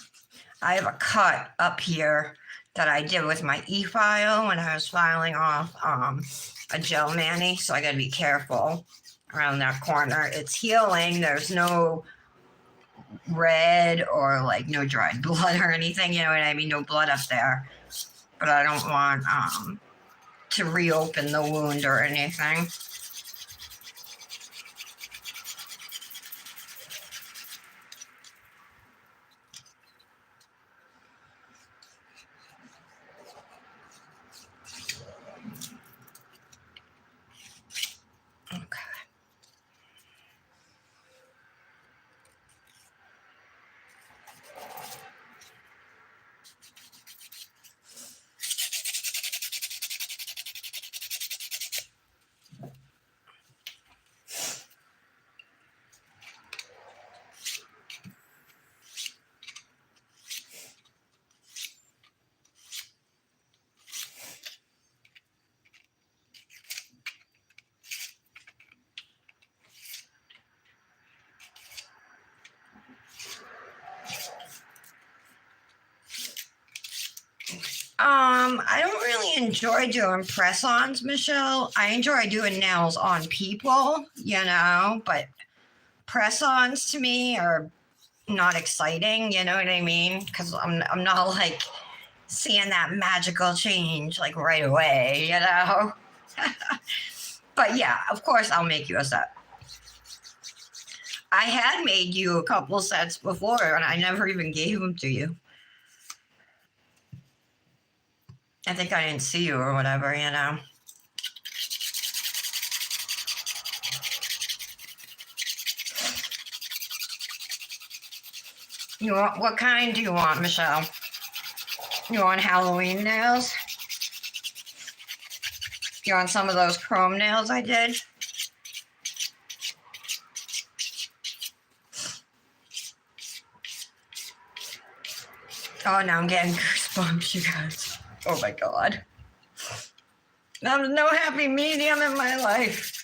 Speaker 1: I have a cut up here that I did with my e-file when I was filing off a gel mani, so I got to be careful around that corner. It's healing. There's no red or like no dried blood or anything, you know what I mean? No blood up there. But I don't want to reopen the wound or anything. I don't really enjoy doing press-ons, Michelle. I enjoy doing nails on people, but press-ons to me are not exciting, you know what I mean? Because I'm not like seeing that magical change like right away. But yeah, of course I'll make you a set. I had made you a couple sets before and I never even gave them to you. I think I didn't see you or whatever. You want what kind do you want, Michelle? You want Halloween nails? You want some of those chrome nails I did? Oh, now I'm getting goosebumps, you guys. Oh my god. There's no happy medium in my life.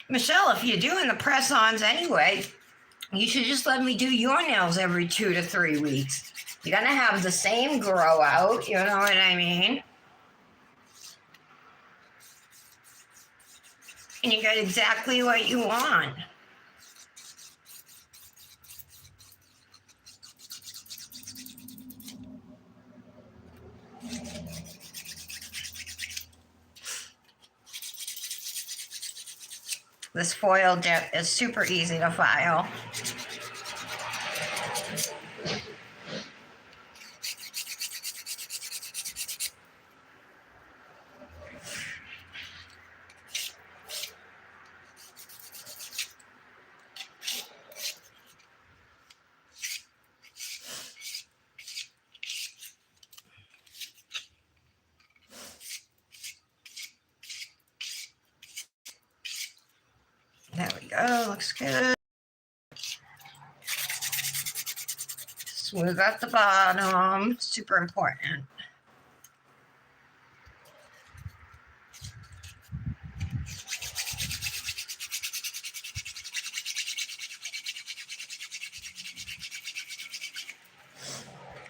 Speaker 1: Michelle, if you're doing the press-ons anyway, you should just let me do your nails every 2 to 3 weeks. You're gonna have the same grow out, you know what I mean? And you get exactly what you want. This foil dip is super easy to file. There we go, looks good. Smooth out the bottom, super important.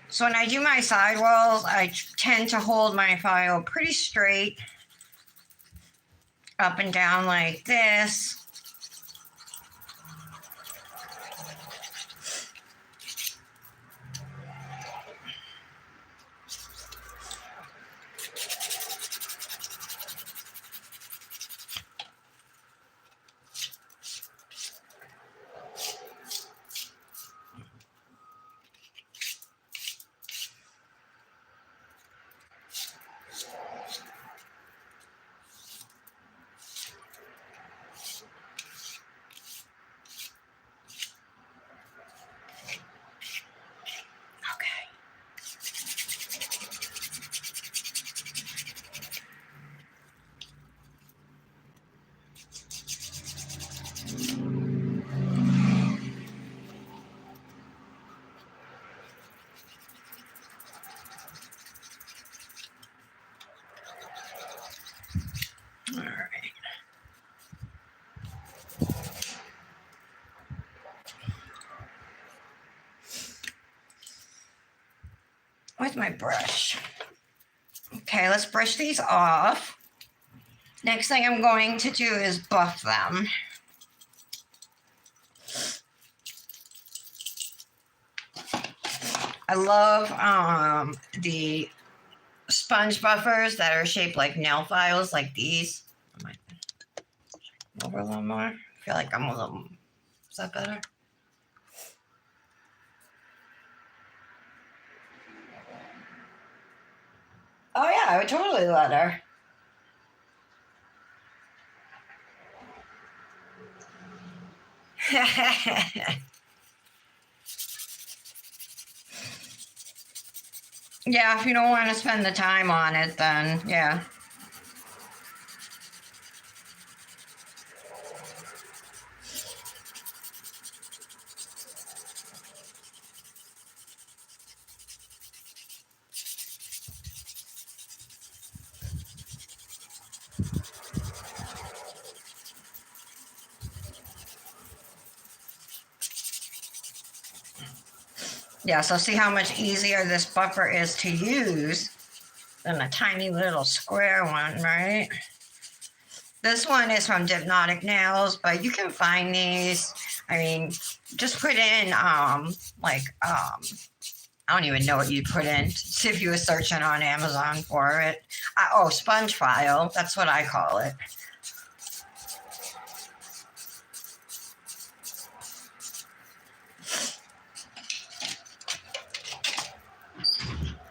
Speaker 1: So when I do my sidewalls, I tend to hold my file pretty straight, up and down like this. All right. Where's my brush? Okay, let's brush these off. Next thing I'm going to do is buff them. I love the sponge buffers that are shaped like nail files, like these. I might over a little more. I feel like I'm a little. Is that better? Oh yeah, I would totally let her. Yeah, if you don't want to spend the time on it, then yeah. Yeah, so see how much easier this buffer is to use than a tiny little square one, right? This one is from Dipnotic Nails, but you can find these. I mean, just put in I don't even know what you'd put in. See if you were searching on Amazon for it. Oh, sponge file. That's what I call it.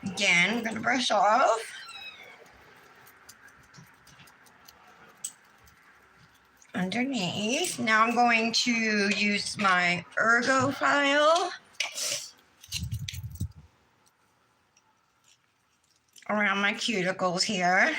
Speaker 1: Again, I'm going to brush off. Underneath. Now I'm going to use my Ergo file around my cuticles here.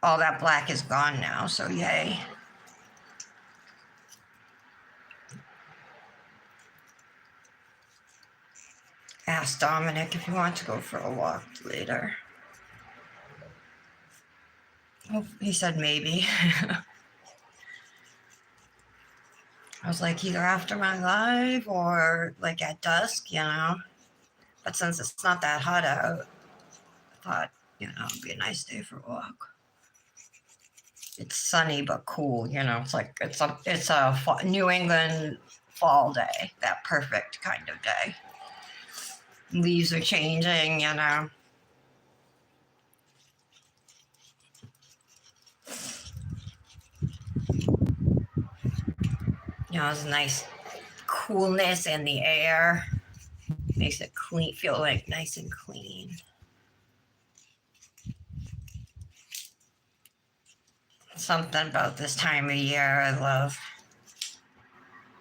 Speaker 1: All that black is gone now, so yay. Ask Dominic if you want to go for a walk later. Oh, he said maybe. I was like, either after my live or like at dusk, you know. But since it's not that hot out, I thought, you know, it'd be a nice day for a walk. It's sunny but cool, you know. It's like it's a New England fall day, that perfect kind of day. Leaves are changing, you know. You know, there's a nice coolness in the air. Makes it clean, feel like nice and clean. Something about this time of year I love.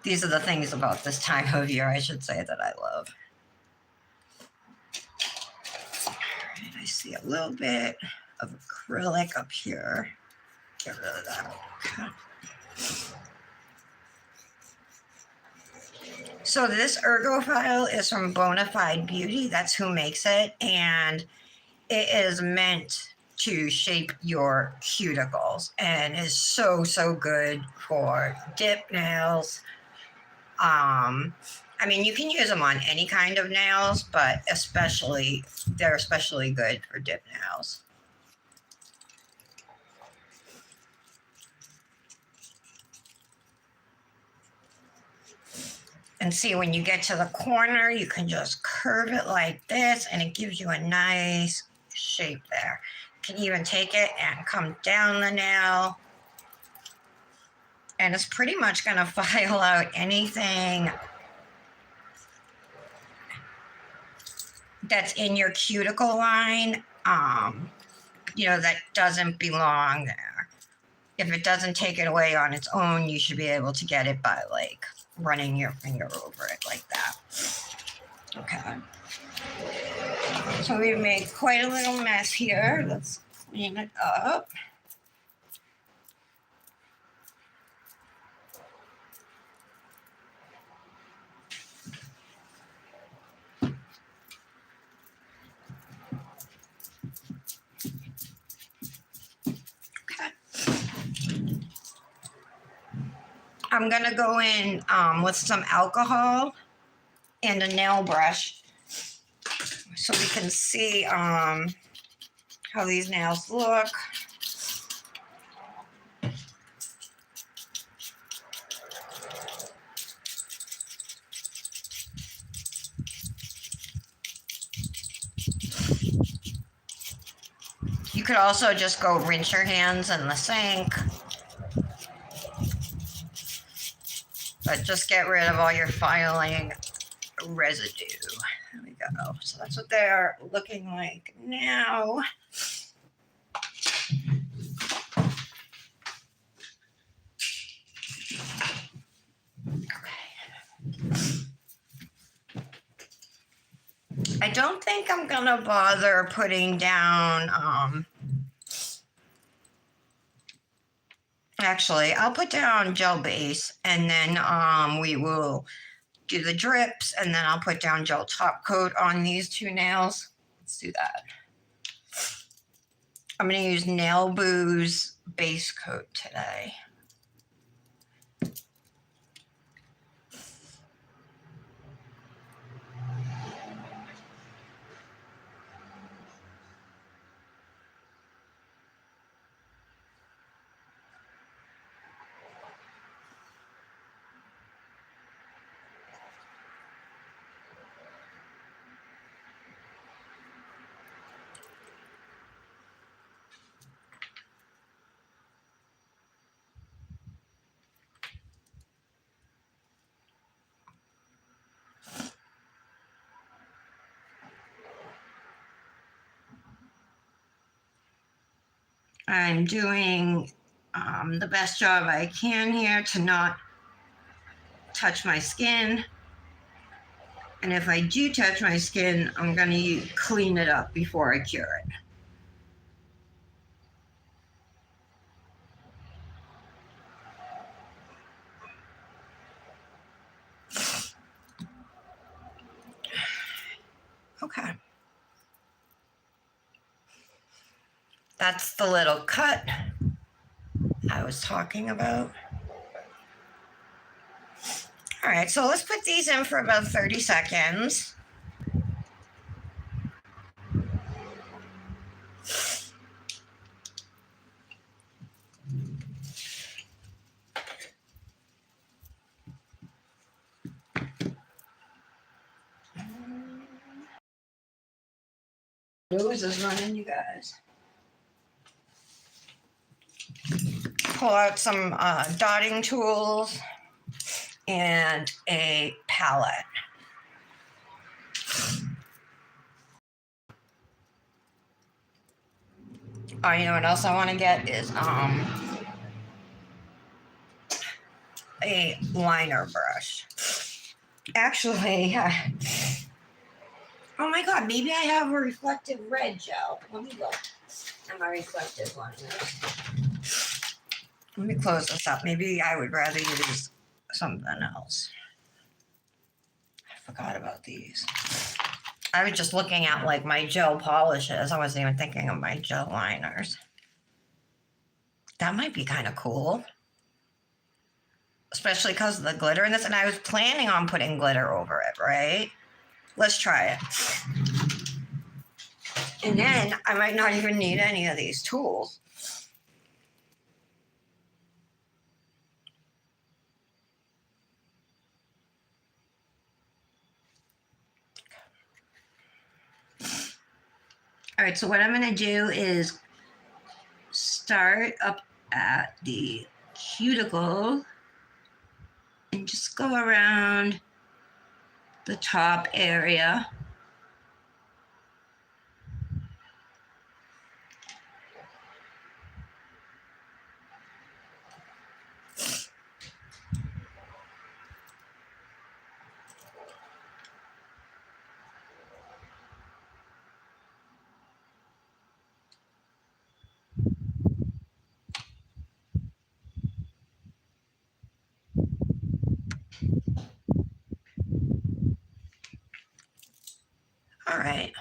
Speaker 1: These are the things about this time of year, I should say, that I love. All right, I see a little bit of acrylic up here. Get rid of that. Okay. So this Ergo file is from Bonafide Beauty. That's who makes it. And it is meant to shape your cuticles and is so, so good for dip nails. I mean, you can use them on any kind of nails, but they're especially good for dip nails. And see, when you get to the corner, you can just curve it like this, and it gives you a nice shape there. You can even take it and come down the nail. And it's pretty much going to file out anything that's in your cuticle line, you know, that doesn't belong there. If it doesn't take it away on its own, you should be able to get it by like running your finger over it like that. Okay. So we made quite a little mess here. Let's clean it up. I'm going to go in with some alcohol and a nail brush so we can see how these nails look. You could also just go rinse your hands in the sink. But just get rid of all your filing residue. There we go. So that's what they're looking like now. I don't think I'm gonna bother putting down, actually, I'll put down gel base and then we will do the drips and then I'll put down gel top coat on these two nails. Let's do that. I'm gonna use Nail Boo's base coat today. I'm doing the best job I can here to not touch my skin. And if I do touch my skin, I'm going to clean it up before I cure it. Okay. That's the little cut I was talking about. All right, so let's put these in for about 30 seconds. Nose is running, you guys. Pull out some dotting tools and a palette. Oh, you know what else I want to get is a liner brush. Actually, oh my god, maybe I have a reflective red gel. Let me look at my reflective liners. Let me close this up. Maybe I would rather use something else. I forgot about these. I was just looking at like my gel polishes. I wasn't even thinking of my gel liners. That might be kind of cool. Especially because of the glitter in this. And I was planning on putting glitter over it, right? Let's try it. And then I might not even need any of these tools. All right, so what I'm going to do is start up at the cuticle and just go around the top area. All right.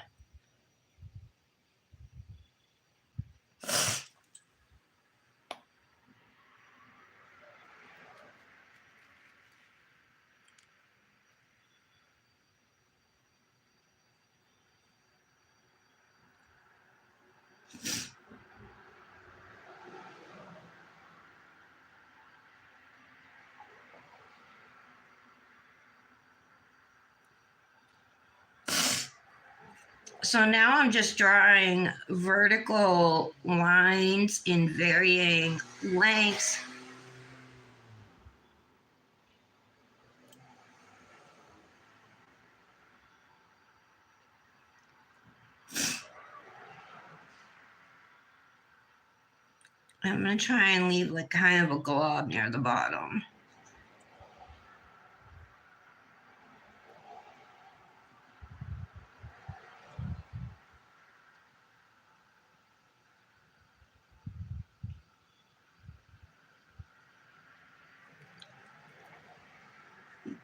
Speaker 1: So now I'm just drawing vertical lines in varying lengths. I'm going to try and leave like kind of a glob near the bottom.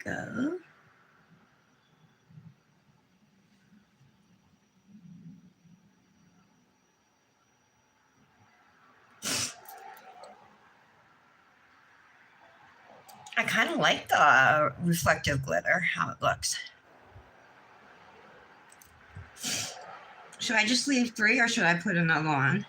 Speaker 1: go. I kind of like the reflective glitter, how it looks. Should I just leave 3 or should I put another one?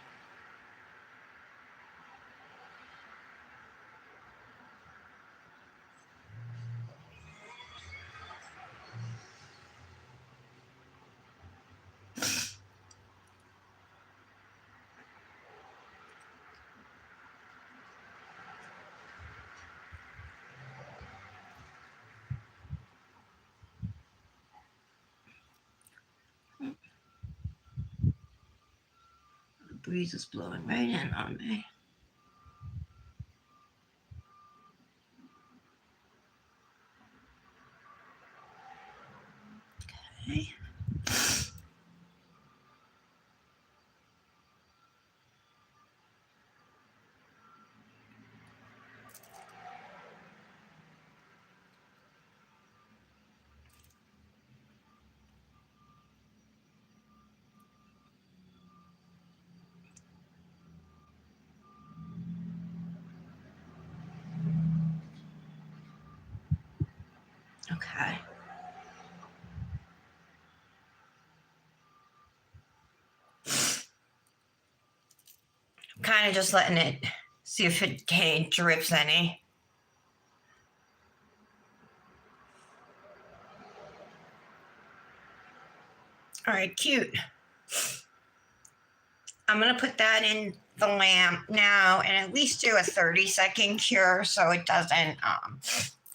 Speaker 1: The breeze is blowing right in on me. Okay. Okay. Kind of just letting it see if it drips any. All right, cute. I'm going to put that in the lamp now and at least do a 30-second cure so it doesn't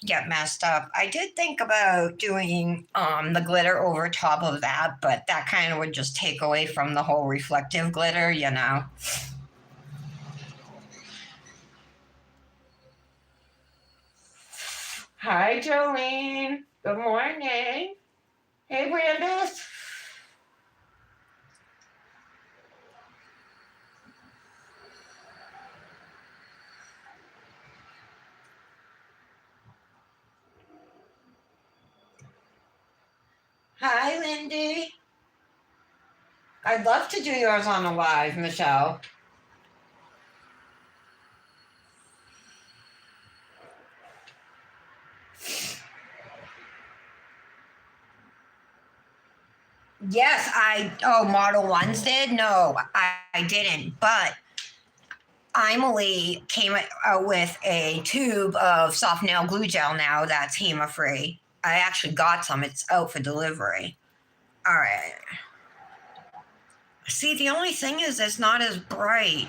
Speaker 1: get messed up. I did think about doing the glitter over top of that, but that kind of would just take away from the whole reflective glitter, you know. Hi, Jolene. Good morning. Hey, Brandis. Hi, Lindy. I'd love to do yours on a live, Michelle. Yes, Model Ones did? No, I didn't. But Emily came out with a tube of soft nail glue gel now that's HEMA free. I actually got some. It's out for delivery. All right. See, the only thing is it's not as bright.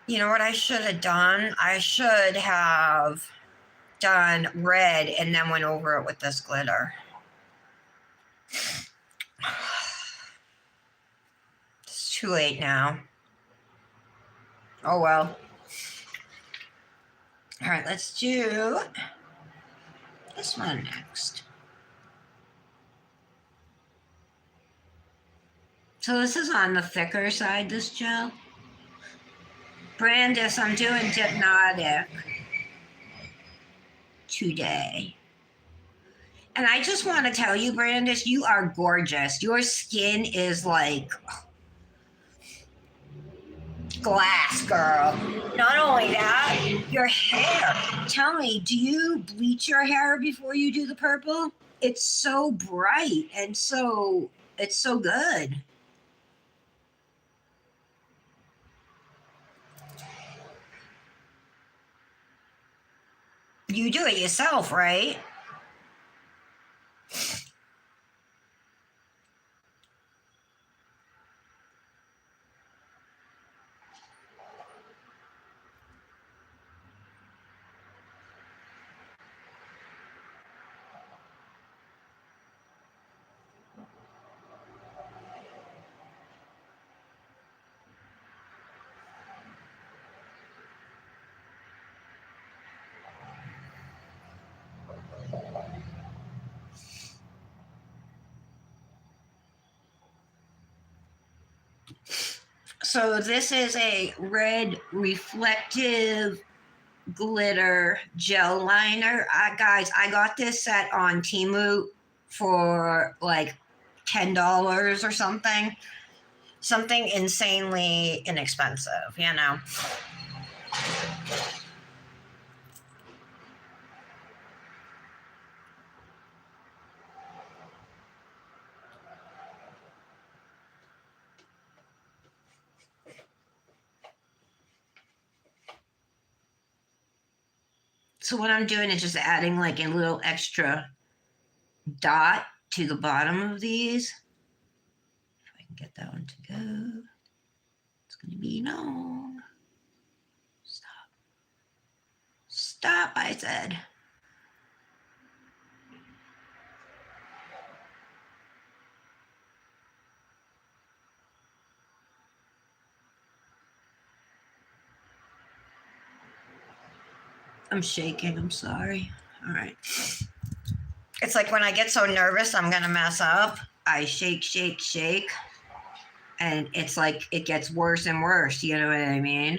Speaker 1: You know what I should have done? I should have done red and then went over it with this glitter. It's too late now. Oh well. All right, let's do this one next. So this is on the thicker side, this gel. Brandis, I'm doing Dipnotic today. And I just want to tell you, Brandis, you are gorgeous. Your skin is like glass, girl. Not only that, your hair. Tell me, do you bleach your hair before you do the purple? It's so bright and it's so good. You do it yourself, right? So this is a red reflective glitter gel liner. Guys, I got this set on Temu for like $10 or something. Something insanely inexpensive, you know. So what I'm doing is just adding like a little extra dot to the bottom of these. If I can get that one to go. It's going to be long. Stop. Stop, I said. I'm shaking. I'm sorry. All right. It's like when I get so nervous I'm going to mess up, I shake, shake, shake. And it's like it gets worse and worse. You know what I mean?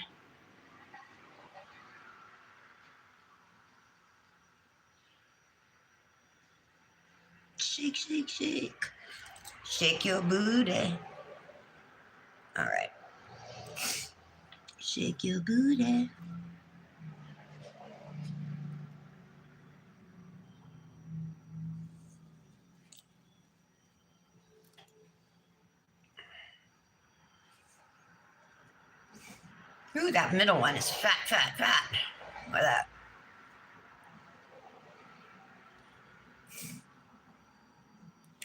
Speaker 1: Shake, shake, shake. Shake your booty. All right. Shake your booty. Ooh, that middle one is fat, fat, fat. Look at that.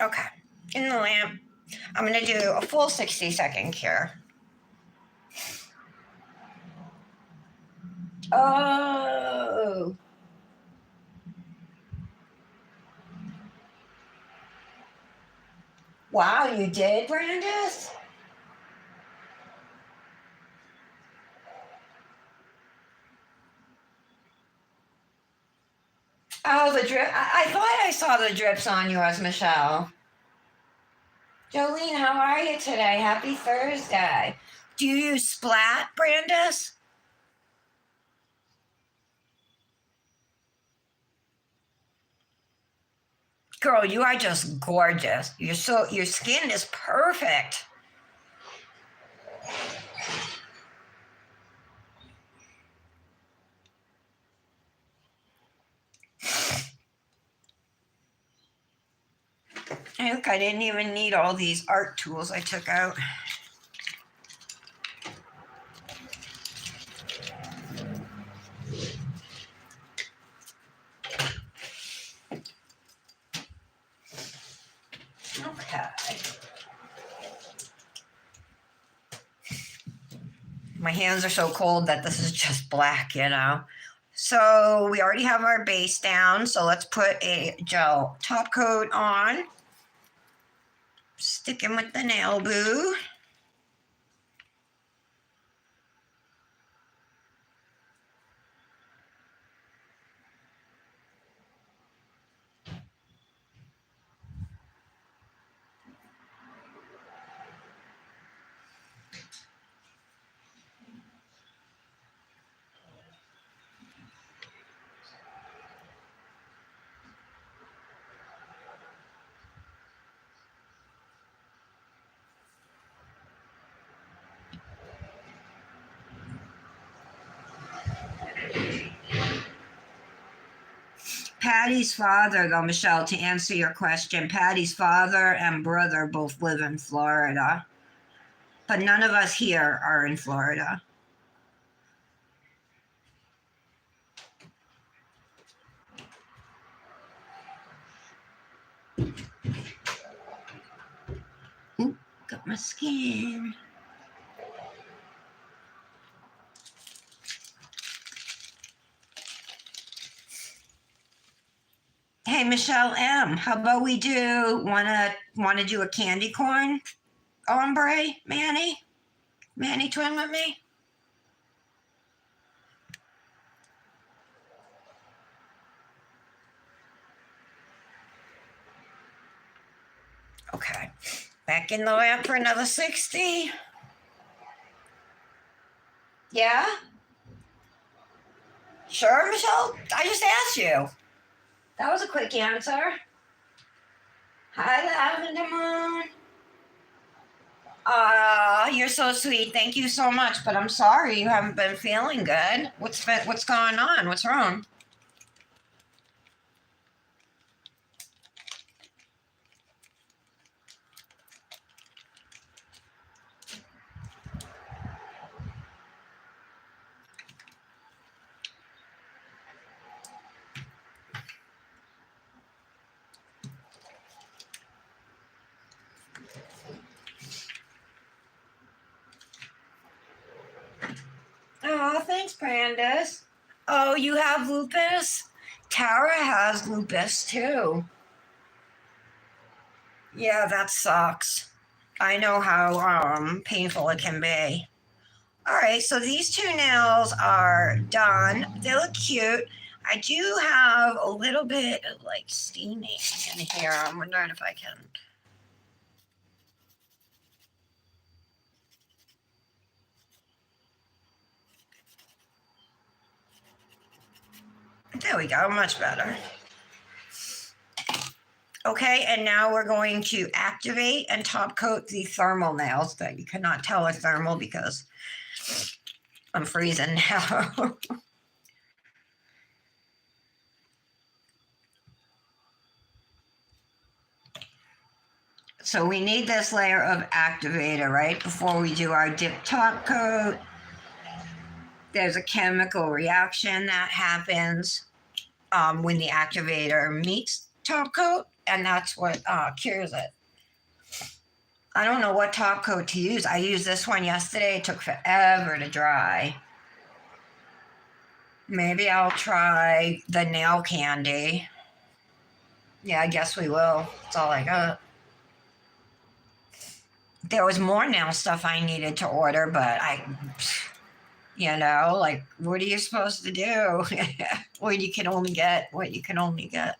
Speaker 1: Okay. In the lamp, I'm going to do a full 60-second cure. Oh. Wow, you did, Brandis? Oh, the drip. I thought I saw the drips on yours, Michelle. Jolene, how are you today? Happy Thursday. Do you use Splat, Brandis? Girl, you are just gorgeous. Your skin is perfect. Hey, look, I didn't even need all these art tools I took out. Okay. My hands are so cold that this is just black, you know. So we already have our base down. So let's put a gel top coat on. Sticking with the nail boo. Patty's father, though, Michelle, to answer your question, Patty's father and brother both live in Florida. But none of us here are in Florida. Ooh, got my skin. Hey, Michelle M., how about we do wanna do a candy corn ombre, Manny? Manny twin with me? Okay. Back in the lamp for another 60. Yeah? Sure, Michelle? I just asked you. That was a quick answer. Hi, Lavender Moon. You're so sweet. Thank you so much. But I'm sorry you haven't been feeling good. What's going on? What's wrong? Oh, thanks, Brandis. Oh, you have lupus? Tara has lupus too. Yeah, that sucks. I know how painful it can be. All right, so these two nails are done. They look cute. I do have a little bit of like steaming in here. I'm wondering if I can. There we go, much better. Okay, and now we're going to activate and top coat the thermal nails that you cannot tell are thermal because I'm freezing now. So we need this layer of activator, right? Before we do our dip top coat. There's a chemical reaction that happens when the activator meets top coat, and that's what cures it. I don't know what top coat to use. I used this one yesterday. It took forever to dry. Maybe I'll try the nail candy. Yeah, I guess we will. That's all I got. There was more nail stuff I needed to order, but like, what are you supposed to do? Well, you can only get what you can only get.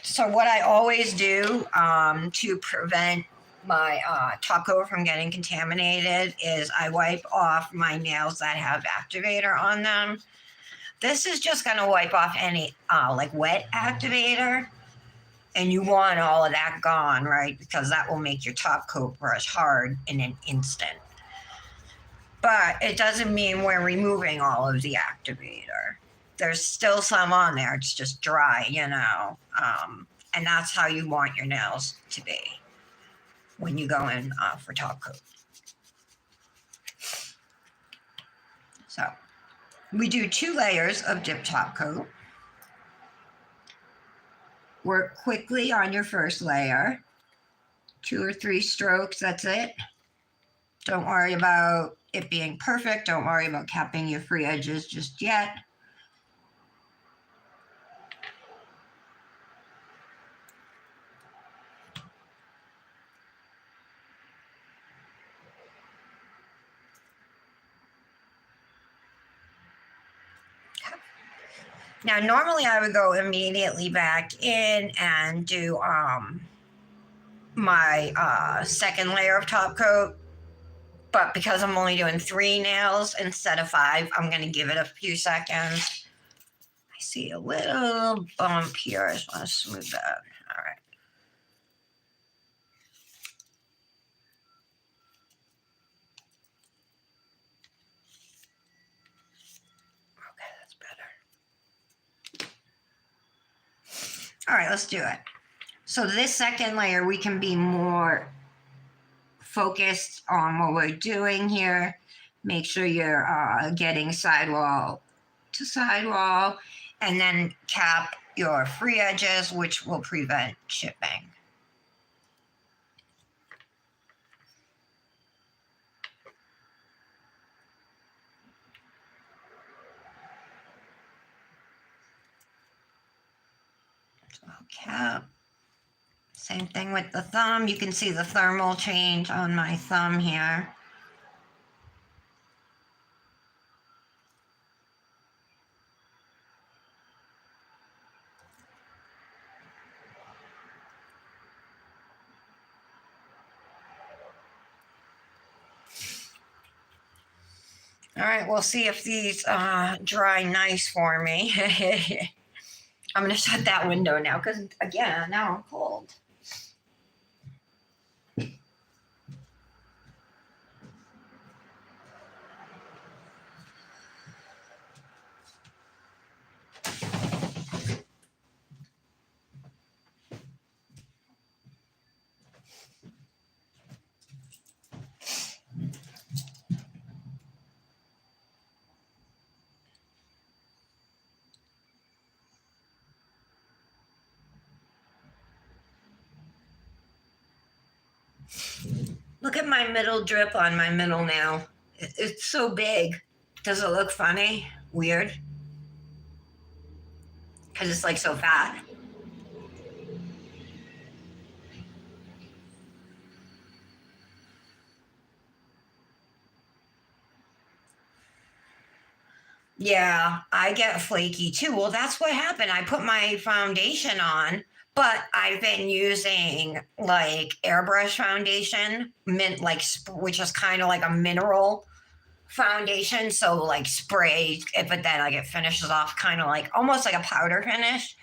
Speaker 1: So what I always do to prevent my top coat from getting contaminated is I wipe off my nails that have activator on them. This is just going to wipe off any like wet activator, and you want all of that gone, right? Because that will make your top coat brush hard in an instant. But it doesn't mean we're removing all of the activator. There's still some on there. It's just dry, and that's how you want your nails to be when you go in for top coat. So we do 2 layers of dip top coat. Work quickly on your first layer. 2 or 3 strokes, that's it. Don't worry about it being perfect. Don't worry about capping your free edges just yet. Now, normally I would go immediately back in and do my second layer of top coat, but because I'm only doing 3 nails instead of 5, I'm going to give it a few seconds. I see a little bump here. I just want to smooth that. All right. Okay, that's better. All right, let's do it. So this second layer, we can be more focused on what we're doing here. Make sure you're getting sidewall to sidewall, and then cap your free edges, which will prevent chipping. So I'll cap. Same thing with the thumb. You can see the thermal change on my thumb here. All right, we'll see if these dry nice for me. I'm gonna shut that window now because again, now I'm cold. Look at my middle drip on my middle nail. It's so big. Does it look funny? Weird? Because it's like so fat. Yeah, I get flaky too. Well, that's what happened. I put my foundation on, but I've been using like airbrush foundation, mint like which is kind of like a mineral foundation. So like spray, but then like it finishes off kind of like almost like a powder finish.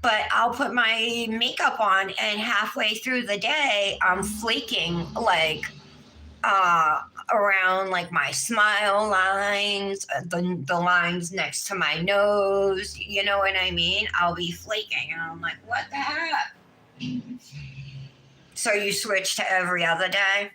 Speaker 1: But I'll put my makeup on, and halfway through the day, I'm flaking like uh, around like my smile lines, the lines next to my nose. You know what I mean? I'll be flaking, and I'm like, what the heck? So you switch to every other day?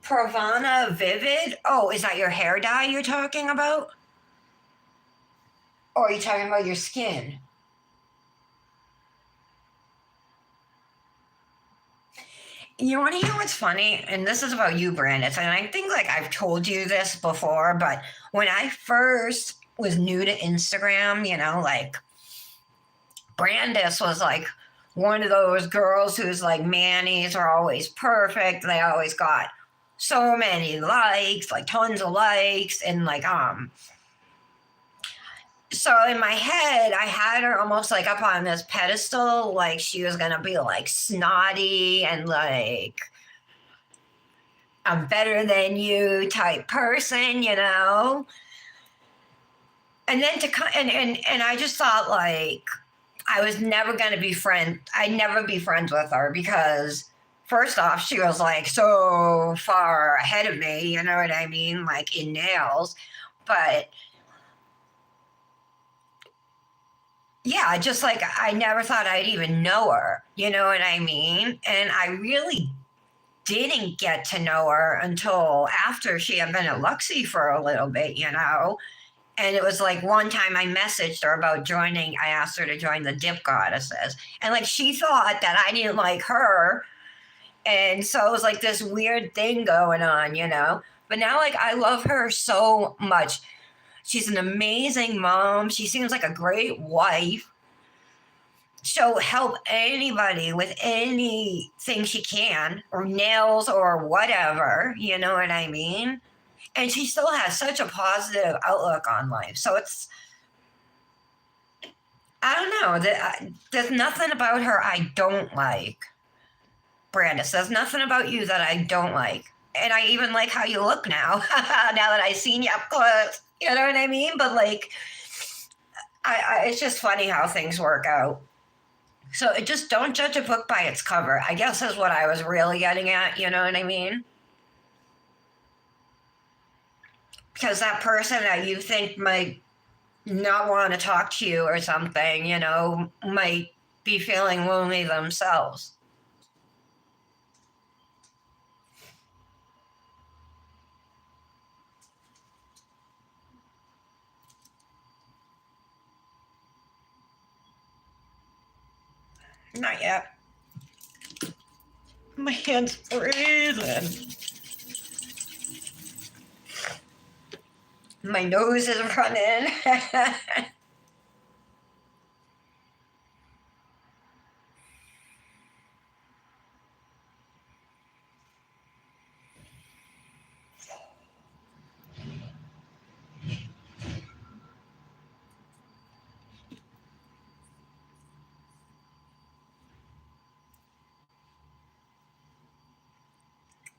Speaker 1: Pravana Vivid? Oh, is that your hair dye you're talking about? Or are you talking about your skin? You want to hear what's funny? And this is about you, Brandis. And I think like I've told you this before, but when I first was new to Instagram, like Brandis was like one of those girls who's like manis are always perfect. They always got so many likes, like tons of likes, and like so in my head, I had her almost like up on this pedestal, like she was gonna be like snotty and like I'm better than you type person. And then and I just thought like I was never gonna be I'd never be friends with her because first off, she was like so far ahead of me, you know what I mean? Like in nails. But yeah, just like I never thought I'd even know her, you know what I mean? And I really didn't get to know her until after she had been at Luxie for a little bit. And it was like one time I messaged her about joining, I asked her to join the Dip Goddesses. And like she thought that I didn't like her. And so it was like this weird thing going on. But now like I love her so much. She's an amazing mom. She seems like a great wife. She'll help anybody with anything she can, or nails or whatever, you know what I mean? And she still has such a positive outlook on life. So I don't know. There's nothing about her I don't like. Brandis, there's nothing about you that I don't like. And I even like how you look now, now that I've seen you up close. You know what I mean? But like, it's just funny how things work out. So it just don't judge a book by its cover, I guess is what I was really getting at. You know what I mean? Because that person that you think might not want to talk to you or something, might be feeling lonely themselves. Not yet. My hand's freezing. My nose is running.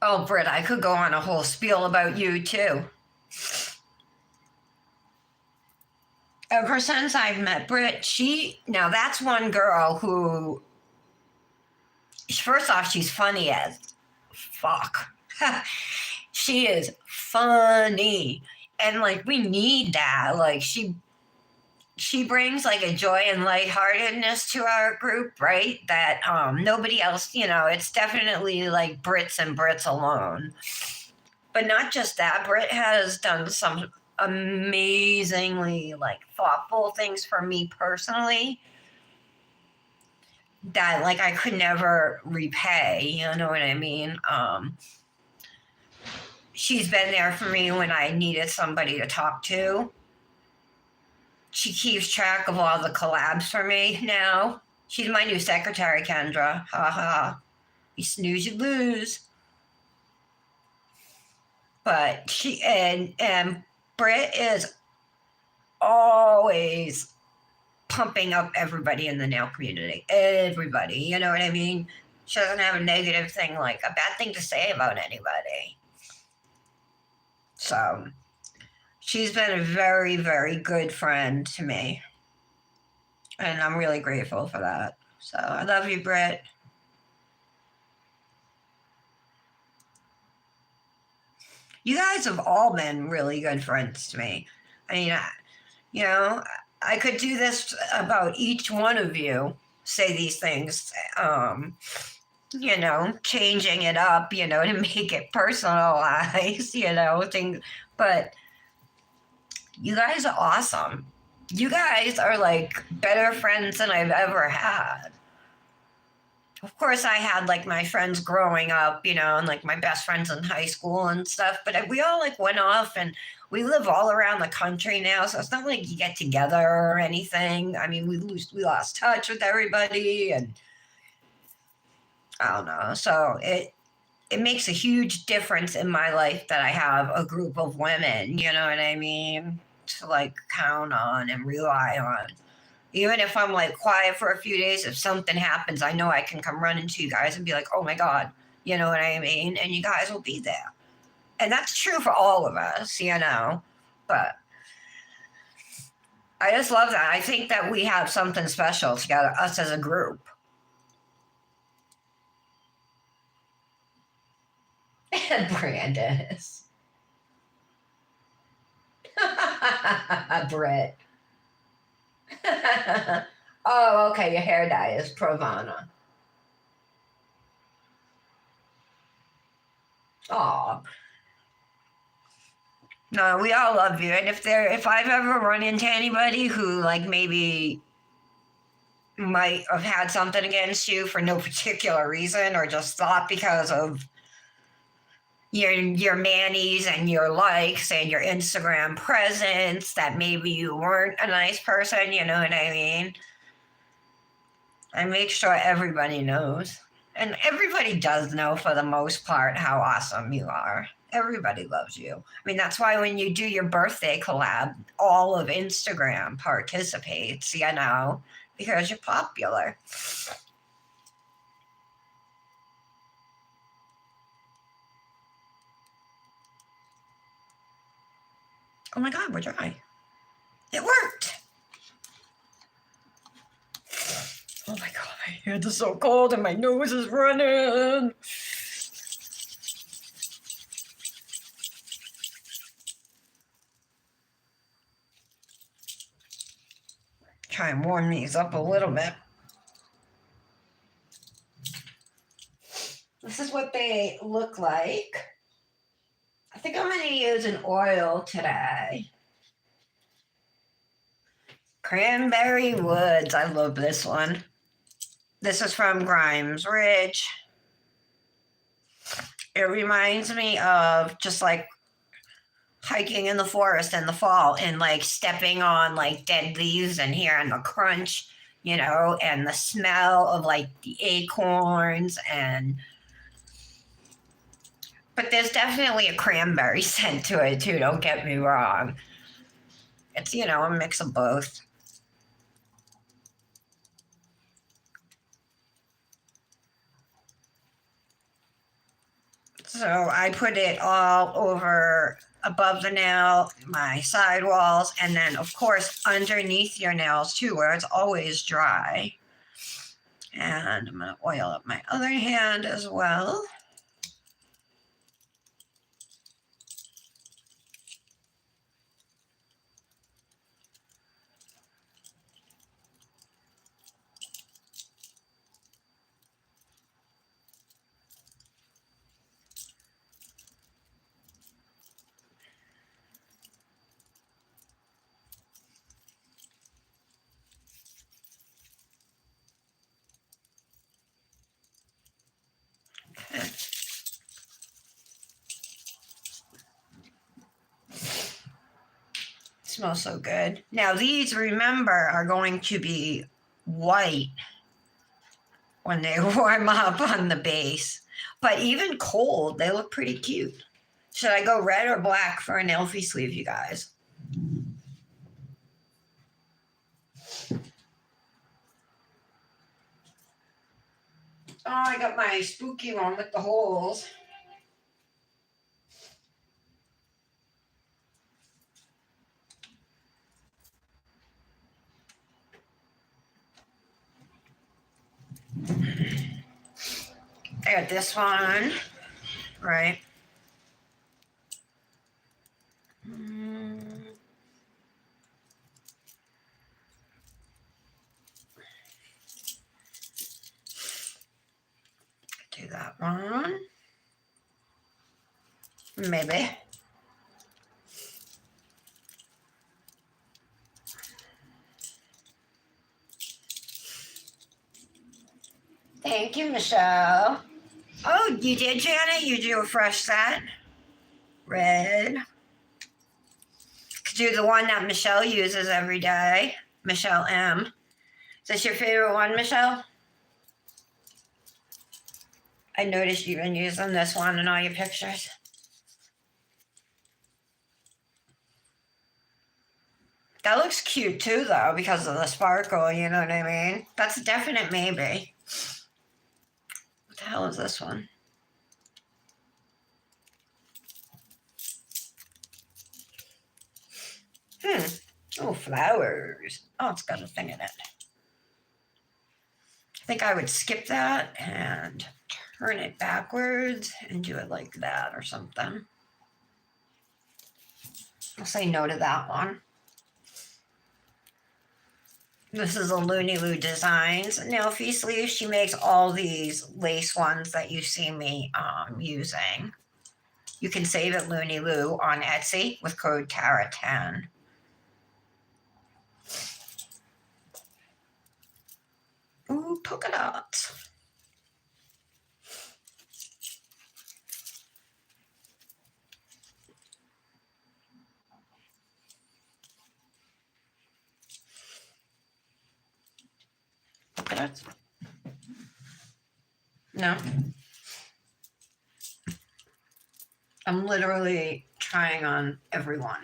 Speaker 1: Oh, Britt, I could go on a whole spiel about you too. Ever since I've met Britt, now that's one girl who, first off, she's funny as fuck. She is funny. And like we need that. Like she brings like a joy and lightheartedness to our group, right? That nobody else, it's definitely like Brits and Brits alone. But not just that, Brit has done some amazingly like thoughtful things for me personally that like I could never repay, you know what I mean? She's been there for me when I needed somebody to talk to. She keeps track of all the collabs for me now. She's my new secretary, Kendra. Ha ha. You snooze, you lose. But and Britt is always pumping up everybody in the nail community. Everybody, you know what I mean? She doesn't have a negative thing, like a bad thing to say about anybody. So she's been a very, very good friend to me. And I'm really grateful for that. So I love you, Britt. You guys have all been really good friends to me. I mean, you know, I could do this about each one of you, say these things, changing it up, to make it personalized, things. But you guys are awesome. You guys are like better friends than I've ever had. Of course, I had like my friends growing up, and like my best friends in high school and stuff, but we all like went off and we live all around the country now. So it's not like you get together or anything. I mean, we lost touch with everybody, and I don't know. So it makes a huge difference in my life that I have a group of women, you know what I mean? To like count on and rely on. Even if I'm like quiet for a few days, if something happens, I know I can come running to you guys and be like, oh my God, you know what I mean? And you guys will be there. And that's true for all of us, But I just love that. I think that we have something special together, us as a group. Brandis. Brett. Oh, okay. Your hair dye is Provana. Oh. No, we all love you. And if I've ever run into anybody who like maybe might have had something against you for no particular reason or just thought because of your manis and your likes and your Instagram presence that maybe you weren't a nice person, you know what I mean? I make sure everybody knows. And everybody does know for the most part how awesome you are. Everybody loves you. I mean, that's why when you do your birthday collab, all of Instagram participates, because you're popular. Oh my God, we're dry. It worked. Oh my God, my hands are so cold and my nose is running. Try and warm these up a little bit. This is what they look like. I think I'm going to use an oil today. Cranberry Woods. I love this one. This is from Grimes Ridge. It reminds me of just like hiking in the forest in the fall and like stepping on like dead leaves and hearing the crunch, and the smell of like the acorns but there's definitely a cranberry scent to it too, don't get me wrong. It's, a mix of both. So I put it all over above the nail, my sidewalls, and then of course underneath your nails too, where it's always dry. And I'm going to oil up my other hand as well. Okay. Smells so good. Now these, remember, are going to be white when they warm up on the base. But even cold, they look pretty cute. Should I go red or black for a nail-free sleeve, you guys? Oh, I got my spooky one with the holes. I got this one, right? Do that one. Maybe. Thank you, Michelle. Oh, you did, Janet? You do a fresh set? Red. Could do the one that Michelle uses every day. Michelle M. Is this your favorite one, Michelle? I noticed you've been using this one in all your pictures. That looks cute too, though, because of the sparkle, you know what I mean? That's a definite maybe. What the hell is this one? Oh, flowers. Oh, it's got a thing in it. I think I would skip that and turn it backwards and do it like that or something. I'll say no to that one. This is a Looney Lou Designs nail-free sleeve. She makes all these lace ones that you see me using. You can save at Looney Lou on Etsy with code TARA10. Ooh, polka dots. Polka dots? No. I'm literally trying on everyone.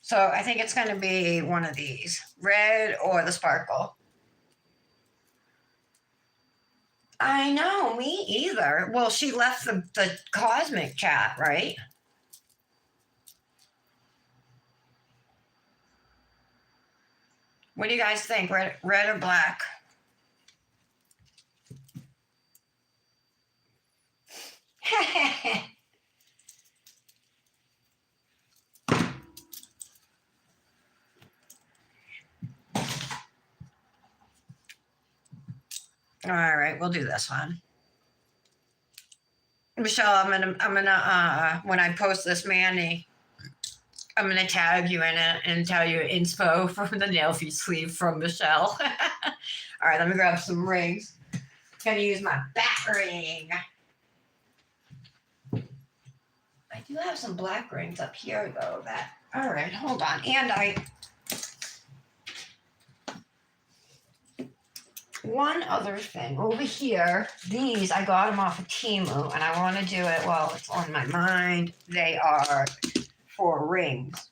Speaker 1: So I think it's going to be one of these, red or the sparkle. I know, me either. Well, she left the cosmic chat, right? What do you guys think? Red or black? All right, we'll do this one. Michelle, I'm gonna when I post this Manny, I'm gonna tag you in it and tell you inspo from the nail feet sleeve from Michelle. All right, let me grab some rings. Gonna use my bat ring. I do have some black rings up here though. All right, hold on. And one other thing over here. These, I got them off of Temu, and I want to do it while it's on my mind. They are for rings.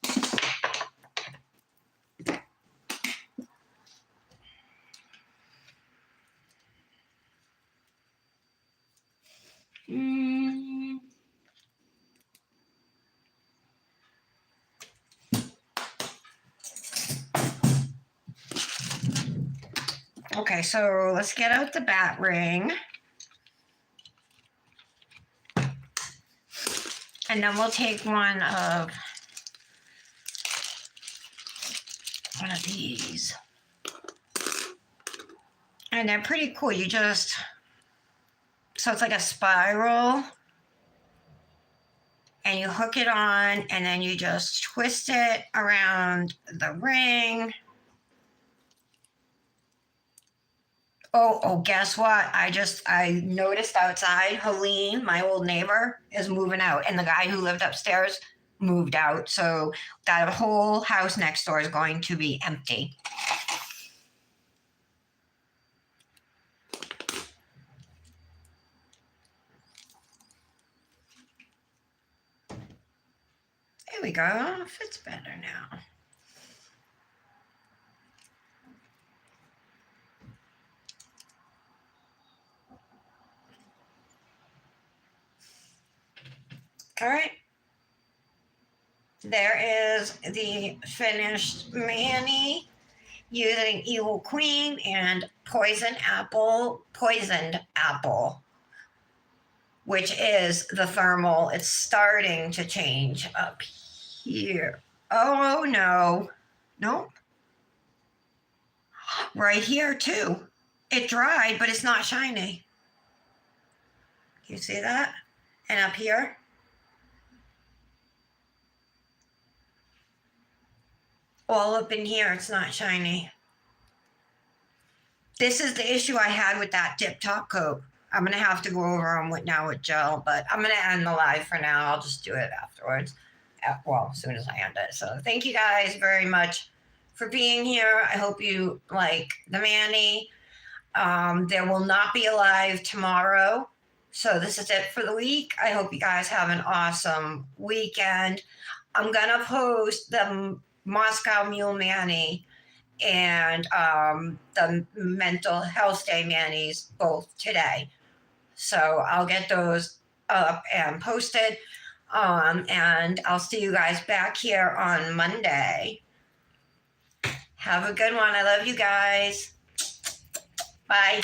Speaker 1: Okay, so let's get out the bat ring. And then we'll take one of these. And they're pretty cool. You just, so it's like a spiral. And you hook it on, and then you just twist it around the ring. Oh, guess what? I noticed outside, Helene, my old neighbor, is moving out. And the guy who lived upstairs moved out. So that whole house next door is going to be empty. There we go. Fits better now. All right. There is the finished mani using Evil Queen and poisoned apple, which is the thermal. It's starting to change up here. Oh, no. Nope. Right here, too. It dried, but it's not shiny. You see that? And up here? All up in here, it's not shiny. This is the issue I had with that dip top coat. I'm going to have to go over them with gel, but I'm going to end the live for now. I'll just do it afterwards. Well, as soon as I end it. So thank you guys very much for being here. I hope you like the mani. There will not be a live tomorrow. So this is it for the week. I hope you guys have an awesome weekend. I'm going to post the Moscow Mule Mani and the Mental Health Day manis both today. So I'll get those up and posted. And I'll see you guys back here on Monday. Have a good one. I love you guys. Bye.